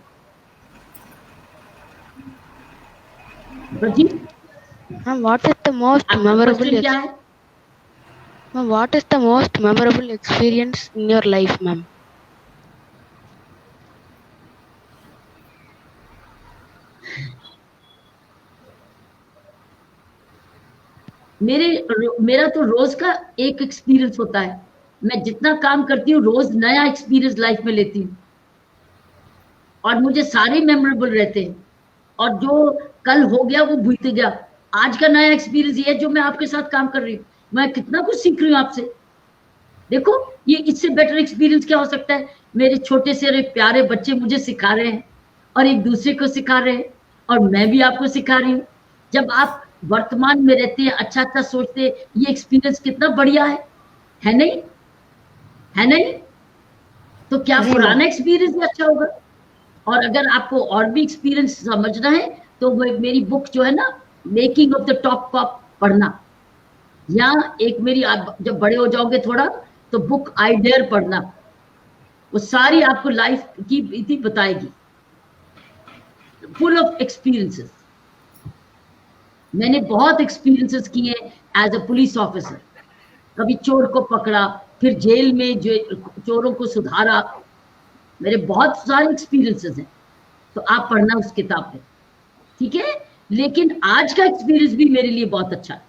Pradeep? Ma'am, what is the most memorable Ma'am, what is the most memorable experience in your life, ma'am? मेरा तो रोज का एक experience होता है. मैं जितना काम करती हूँ रोज नया एक्सपीरियंस लाइफ में लेती हूँ और मुझे सारे मेमोरेबल रहते हैं और जो कल हो गया वो भूलते गया. आज का नया एक्सपीरियंस ये है जो मैं आपके साथ काम कर रही हूँ. मैं कितना कुछ सीख रही हूँ आपसे. देखो ये इससे बेटर एक्सपीरियंस क्या हो सकता है. मेरे छोटे से प्यारे बच्चे मुझे सिखा रहे हैं और एक दूसरे को सिखा रहे हैं और मैं भी आपको सिखा रही हूँ. जब आप वर्तमान में रहते हैं, अच्छा अच्छा सोचते हैं, ये एक्सपीरियंस कितना बढ़िया है नहीं? है नहीं? तो क्या पुराना एक्सपीरियंस भी अच्छा होगा? और अगर आपको और भी एक्सपीरियंस समझना है तो मेरी बुक जो है ना, making of the top cop पढ़ना, या एक मेरी आप जब बड़े हो जाओगे थोड़ा तो बुक आई डेयर पढ़ना. वो सारी आपको लाइफ की इतनी बताएगी, फुल ऑफ एक्सपीरियंसेस. मैंने बहुत एक्सपीरियंसेस किए एज अ पुलिस ऑफिसर. कभी चोर को पकड़ा, फिर जेल में जो चोरों को सुधारा. मेरे बहुत सारे एक्सपीरियंसेस हैं, तो आप पढ़ना उस किताब में, ठीक है? लेकिन आज का एक्सपीरियंस भी मेरे लिए बहुत अच्छा है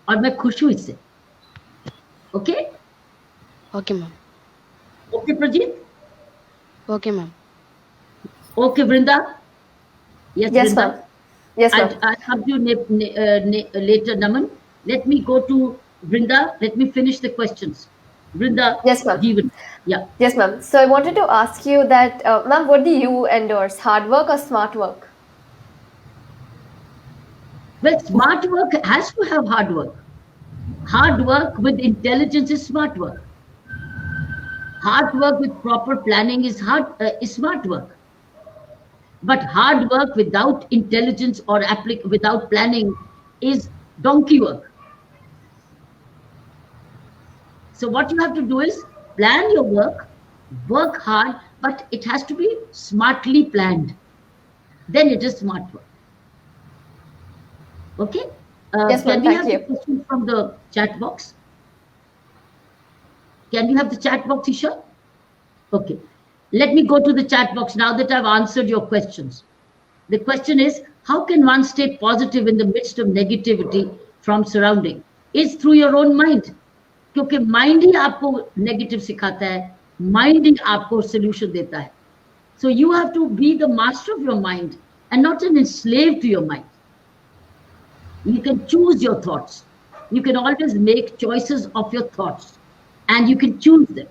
और मैं खुश हूं इससे. Okay okay ma'am. Okay Prajeet. Okay ma'am. Okay Vrinda. Yes, Yes, Vrinda. ma'am. Yes, ma'am. I'll come to you later, Naman. Let me go to Vrinda. Let me finish the questions. Vrinda. Yes, ma'am. Jeevan. Yeah. Yes, ma'am. So I wanted to ask you that, ma'am, what do you endorse, hard work or smart work? Well, smart work has to have hard work. Hard work with intelligence is smart work. Hard work with proper planning is smart work. But hard work without intelligence or without planning is donkey work. So what you have to do is plan your work hard, but it has to be smartly planned. Then it is smart work. Okay? Yes, ma'am. Can we Thank have you. the question from the chat box? Can you have the chat box, Isha? Okay. Let me go to the chat box now that I've answered your questions. The question is, how can one stay positive in the midst of negativity from surrounding? It's through your own mind. क्योंकि mind ही आपको negative सिखाता है, mind ही आपको solution देता है. So you have to be the master of your mind and not an enslaved to your mind. You can choose your thoughts. You can always make choices of your thoughts, and you can choose them.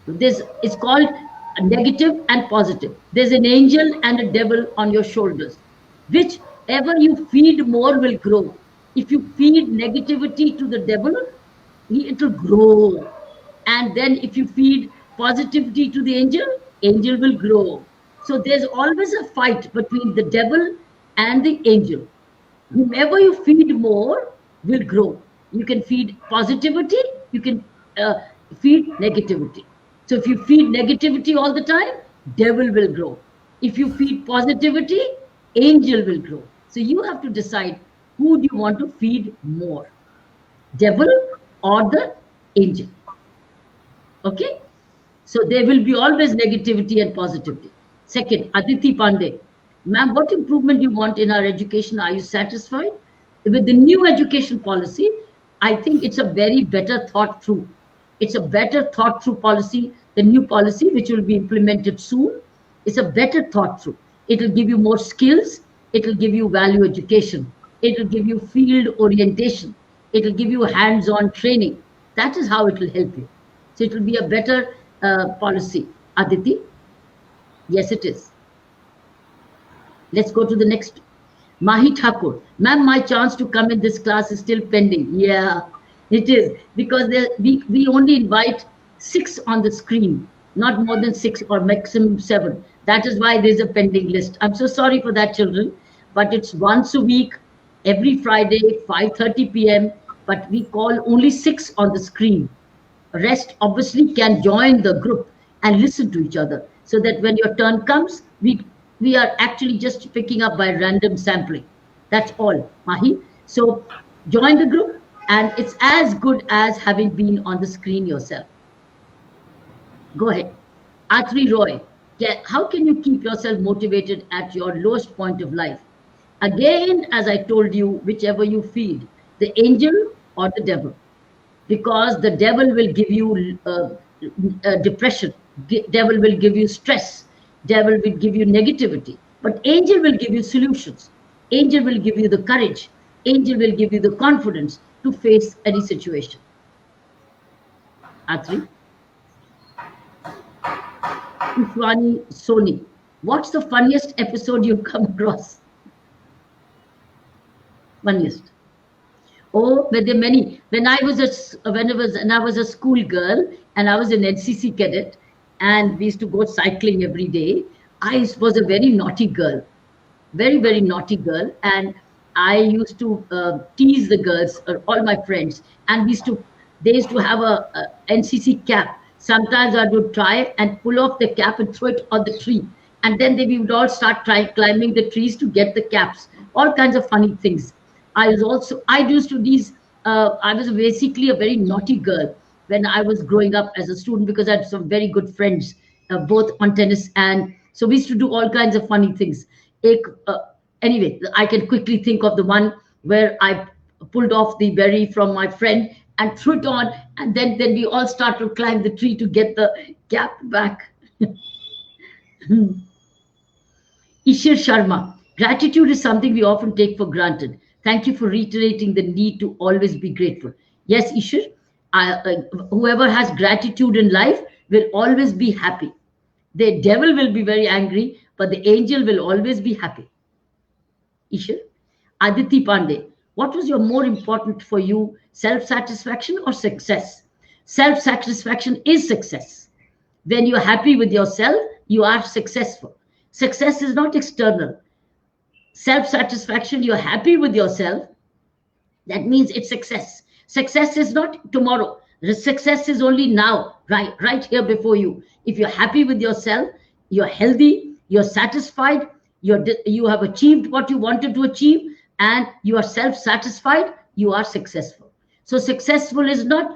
This is called a negative and positive. There's an angel and a devil on your shoulders. Whichever you feed more will grow. If you feed negativity to the devil, it will grow. And then if you feed positivity to the angel, angel will grow. So there's always a fight between the devil and the angel. Whomever you feed more will grow. You can feed positivity, you can feed negativity. So if you feed negativity all the time, devil will grow. If you feed positivity, angel will grow. So you have to decide, who do you want to feed more, devil or the angel? Okay, so there will be always negativity and positivity. Second, Aditi Pandey. Ma'am, what improvement do you want in our education? Are you satisfied with the new education policy? I think it's a very better thought through. It's a better thought through policy. The new policy, which will be implemented soon, is a better thought through. It will give you more skills. It will give you value education. It will give you field orientation. It will give you hands-on training. That is how it will help you. So it will be a better policy. Aditi? Yes, it is. Let's go to the next. Mahi Thakur. Ma'am, my chance to come in this class is still pending. Yeah, it is. Because we only invite 6 on the screen, not more than 6 or maximum 7. That is why there's a pending list. I'm so sorry for that, children. But it's once a week, every Friday, 5:30 p.m. But we call only 6 on the screen. Rest obviously can join the group and listen to each other, so that when your turn comes, we are actually just picking up by random sampling. That's all, Mahi. So join the group, and it's as good as having been on the screen yourself. Go ahead. Atri Roy, how can you keep yourself motivated at your lowest point of life? Again, as I told you, whichever you feed, the angel or the devil. Because the devil will give you depression, devil will give you stress, devil will give you negativity, but angel will give you solutions. Angel will give you the courage. Angel will give you the confidence to face any situation. Atri? Ifwani Soni, what's the funniest episode you've come across? Funniest. Oh, but there are many. When I was a school girl and I was an NCC cadet, and we used to go cycling every day, I was a very naughty girl, very, very naughty girl, and I used to tease the girls, all my friends, and they used to have a NCC cap. Sometimes I would try and pull off the cap and throw it on the tree, and then we would all start climbing the trees to get the caps. All kinds of funny things. I was basically a very naughty girl when I was growing up as a student, because I had some very good friends, both on tennis, and so we used to do all kinds of funny things. Anyway, I can quickly think of the one where I pulled off the berry from my friend and threw it on, and then we all started to climb the tree to get the cap back. Ishir Sharma, gratitude is something we often take for granted. Thank you for reiterating the need to always be grateful. Yes, Ishir, whoever has gratitude in life will always be happy. The devil will be very angry, but the angel will always be happy. Ishir. Aditi Pandey, what was more important for you, self-satisfaction or success? Self-satisfaction is success. When you're happy with yourself, you are successful. Success is not external. Self-satisfaction, you're happy with yourself, that means it's success. Success is not tomorrow. The success is only now, right here before you. If you're happy with yourself, you're healthy, you're satisfied, you have achieved what you wanted to achieve, and you are self-satisfied, you are successful. So successful is not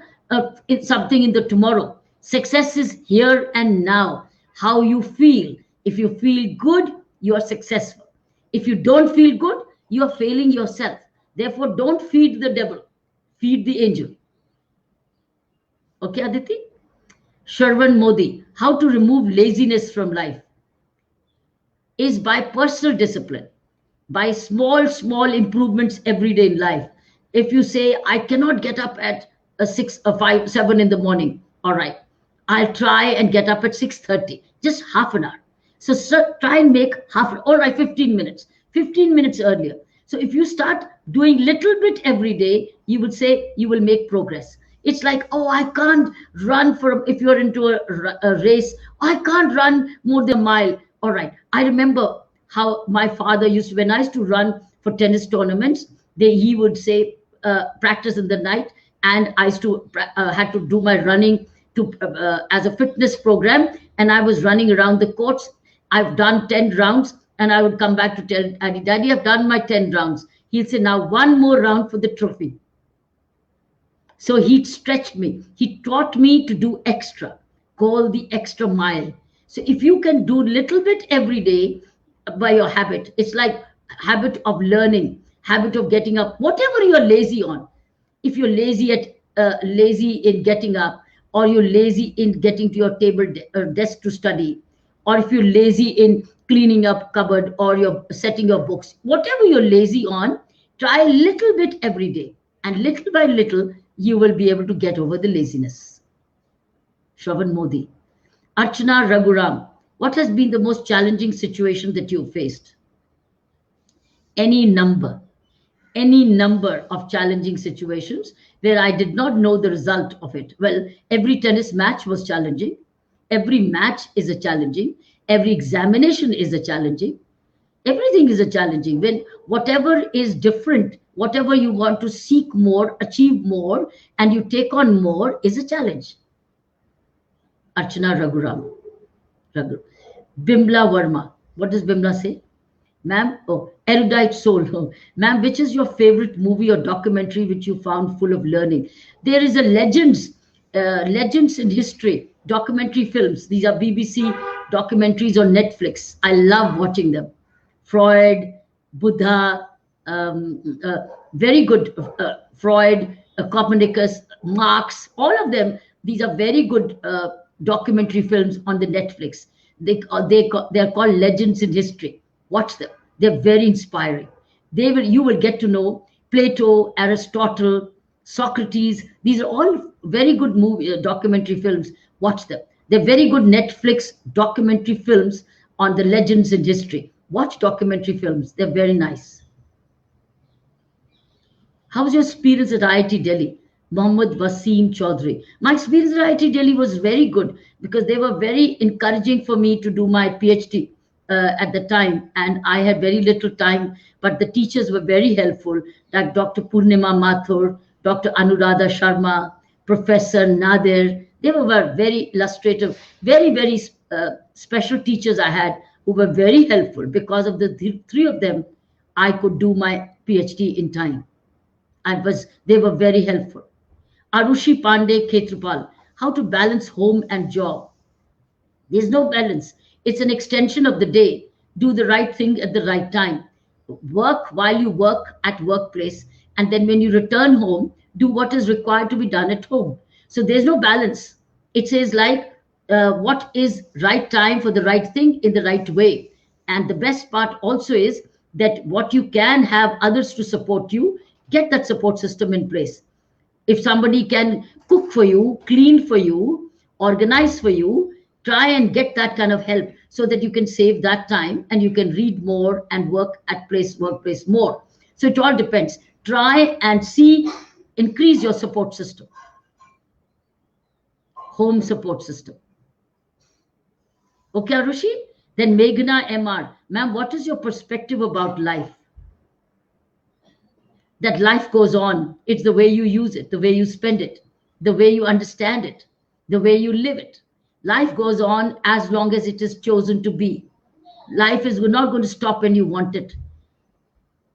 it's something in the tomorrow. Success is here and now, how you feel. If you feel good, you are successful. If you don't feel good, you are failing yourself. Therefore, don't feed the devil. Feed the angel. Okay, Aditi? Sharvan Modi, how to remove laziness from life? is by personal discipline, by small improvements every day in life. If you say, I cannot get up at 6 5 7 in the morning, all right, I'll try and get up at 6:30, just half an hour. So try and make all right, 15 minutes earlier. So if you start doing little bit every day, you would say you will make progress. It's like, oh, I can't run if you're into a race, I can't run more than a mile. All right. I remember how my father when I used to run for tennis tournaments, he would say, practice in the night. And I used to had to do my running as a fitness program. And I was running around the courts. I've done 10 rounds. And I would come back to tell Daddy, I've done my 10 rounds. He'll say, now one more round for the trophy. So he stretched me. He taught me to do extra, called the extra mile. So if you can do little bit every day by your habit, it's like habit of learning, habit of getting up, whatever you're lazy on. If you're lazy in getting up, or you're lazy in getting to your table desk to study, or if you're lazy in cleaning up cupboard, or you're setting your books, whatever you're lazy on, try a little bit every day. And little by little, you will be able to get over the laziness. Shravan Modi. Archana Raghuram, what has been the most challenging situation that you faced? Any number of challenging situations where I did not know the result of it. Well, every tennis match was challenging. Every match is a challenging. Every examination is a challenging. Everything is a challenging. When whatever is different, whatever you want to seek more, achieve more, and you take on more is a challenge. Archana Raghuram. Bimla Verma. What does Bimla say? Ma'am, erudite soul. Ma'am, which is your favorite movie or documentary which you found full of learning? There is a legends in history, documentary films. These are BBC documentaries on Netflix. I love watching them. Freud, Buddha, very good. Freud, Copernicus, Marx, all of them. These are very good documentary films on the Netflix. They are called legends in history. Watch them. They're very inspiring. You will get to know Plato, Aristotle, Socrates. These are all very good documentary films. Watch them. They're very good Netflix documentary films on the legends in history. Watch documentary films. They're very nice. How was your experience at IIT Delhi? Mohammad Wasim Chaudhry. My experience at IIT Delhi was very good because they were very encouraging for me to do my PhD at the time, and I had very little time, but the teachers were very helpful, like Dr. Purnima Mathur, Dr. Anuradha Sharma, Professor Nadir. They were very illustrative, very special teachers I had who were very helpful. Because of the three of them, I could do my PhD in time. They were very helpful. Arushi Pandey Khetrapal, how to balance home and job. There's no balance. It's an extension of the day. Do the right thing at the right time. Work while you work at workplace. And then when you return home, do what is required to be done at home. So there's no balance. It says like, what is right time for the right thing in the right way. And the best part also is that what you can have others to support you, get that support system in place. If somebody can cook for you, clean for you, organize for you, try and get that kind of help so that you can save that time and you can read more and work at workplace more. So it all depends. Try and increase your support system. Home support system. Okay, Arushi? Then Meghna MR. Ma'am, what is your perspective about life? That life goes on. It's the way you use it, the way you spend it, the way you understand it, the way you live it. Life goes on as long as it is chosen to be. Life is not going to stop when you want it.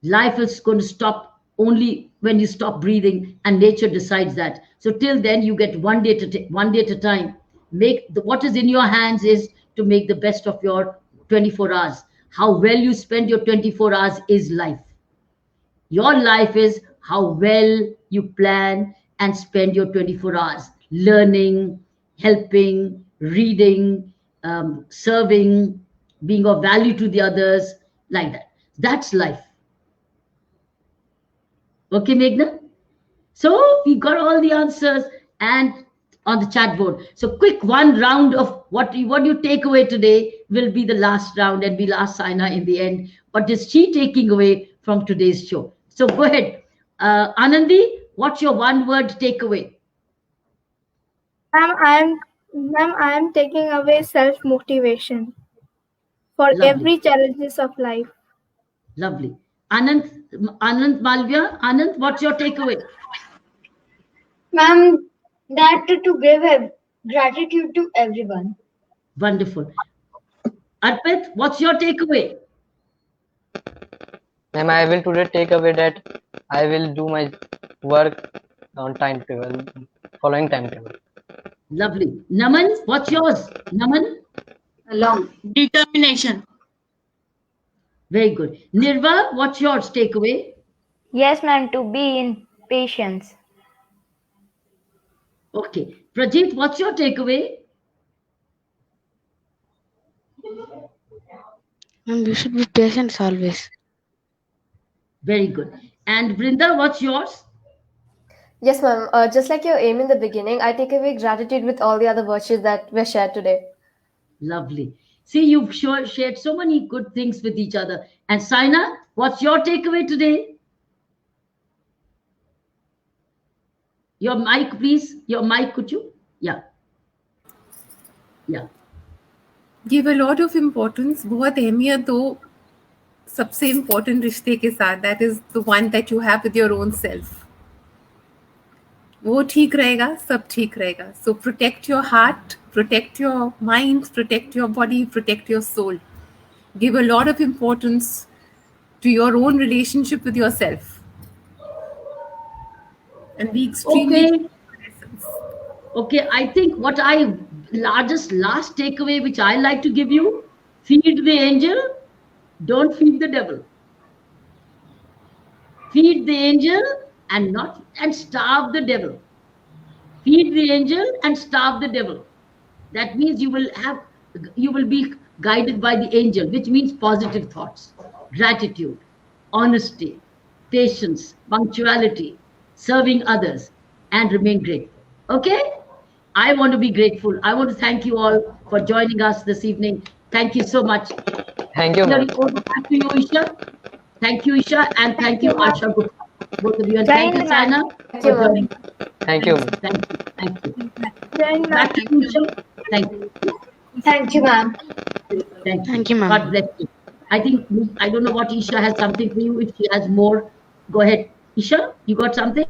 Life is going to stop only when you stop breathing, and nature decides that. So till then, you get one day at a time. What is in your hands is to make the best of your 24 hours. How well you spend your 24 hours is life. Your life is how well you plan and spend your 24 hours. Learning, helping, reading, serving, being of value to the others, like that. That's life. Okay, Meghna? So we got all the answers and on the chat board. So quick one round of what you take away today will be the last round, and we'll ask Saina in the end, what is she taking away from today's show? So go ahead. Anandi, what's your one word takeaway? Ma'am, I am taking away self-motivation for Lovely. every challenges of life. Lovely. Anand Malvia, Anand, what's your takeaway? Ma'am, that to give gratitude to everyone. Wonderful. Arpit, what's your takeaway? Ma'am, I will today take away that I will do my work on timetable, following timetable. Lovely. Naman, what's yours? Naman? Along. Determination. Very good. Nirva, what's yours takeaway? Yes, ma'am, to be in patience. Okay. Prajit, what's your takeaway? Ma'am, we should be patient always. Very good. And Brinda, what's yours? Yes, ma'am. Just like your aim in the beginning, I take away gratitude with all the other virtues that were shared today. Lovely. See, you've shared so many good things with each other. And Saina, what's your takeaway today? Your mic, please. Your mic, could you? Yeah. Yeah. Give a lot of importance. बहुत अहमियत दो सबसे important रिश्ते के साथ. That is the one that you have with your own self. वो ठीक रहेगा, सब ठीक रहेगा. So protect your heart, protect your mind, protect your body, protect your soul. Give a lot of importance to your own relationship with yourself. And be extremely Okay, I think what last takeaway which I like to give you, feed the angel, don't feed the devil. Feed the angel and starve the devil. Feed the angel and starve the devil. That means you will be guided by the angel, which means positive thoughts, gratitude, honesty, patience, punctuality, serving others, and remain grateful. Okay? I want to be grateful. I want to thank you all for joining us this evening. Thank you so much. Thank you, ma'am. Back to you, Isha. Thank you, Isha, and thank you, Asha Gupta. Both of you, and thank you, Saina, for joining. Thank you. Thank you. Back to you, Isha. Thank you. Thank you, ma'am. Thank you, ma'am. God bless you. I don't know what Isha has something for you. If she has more, go ahead. Isha, you got something?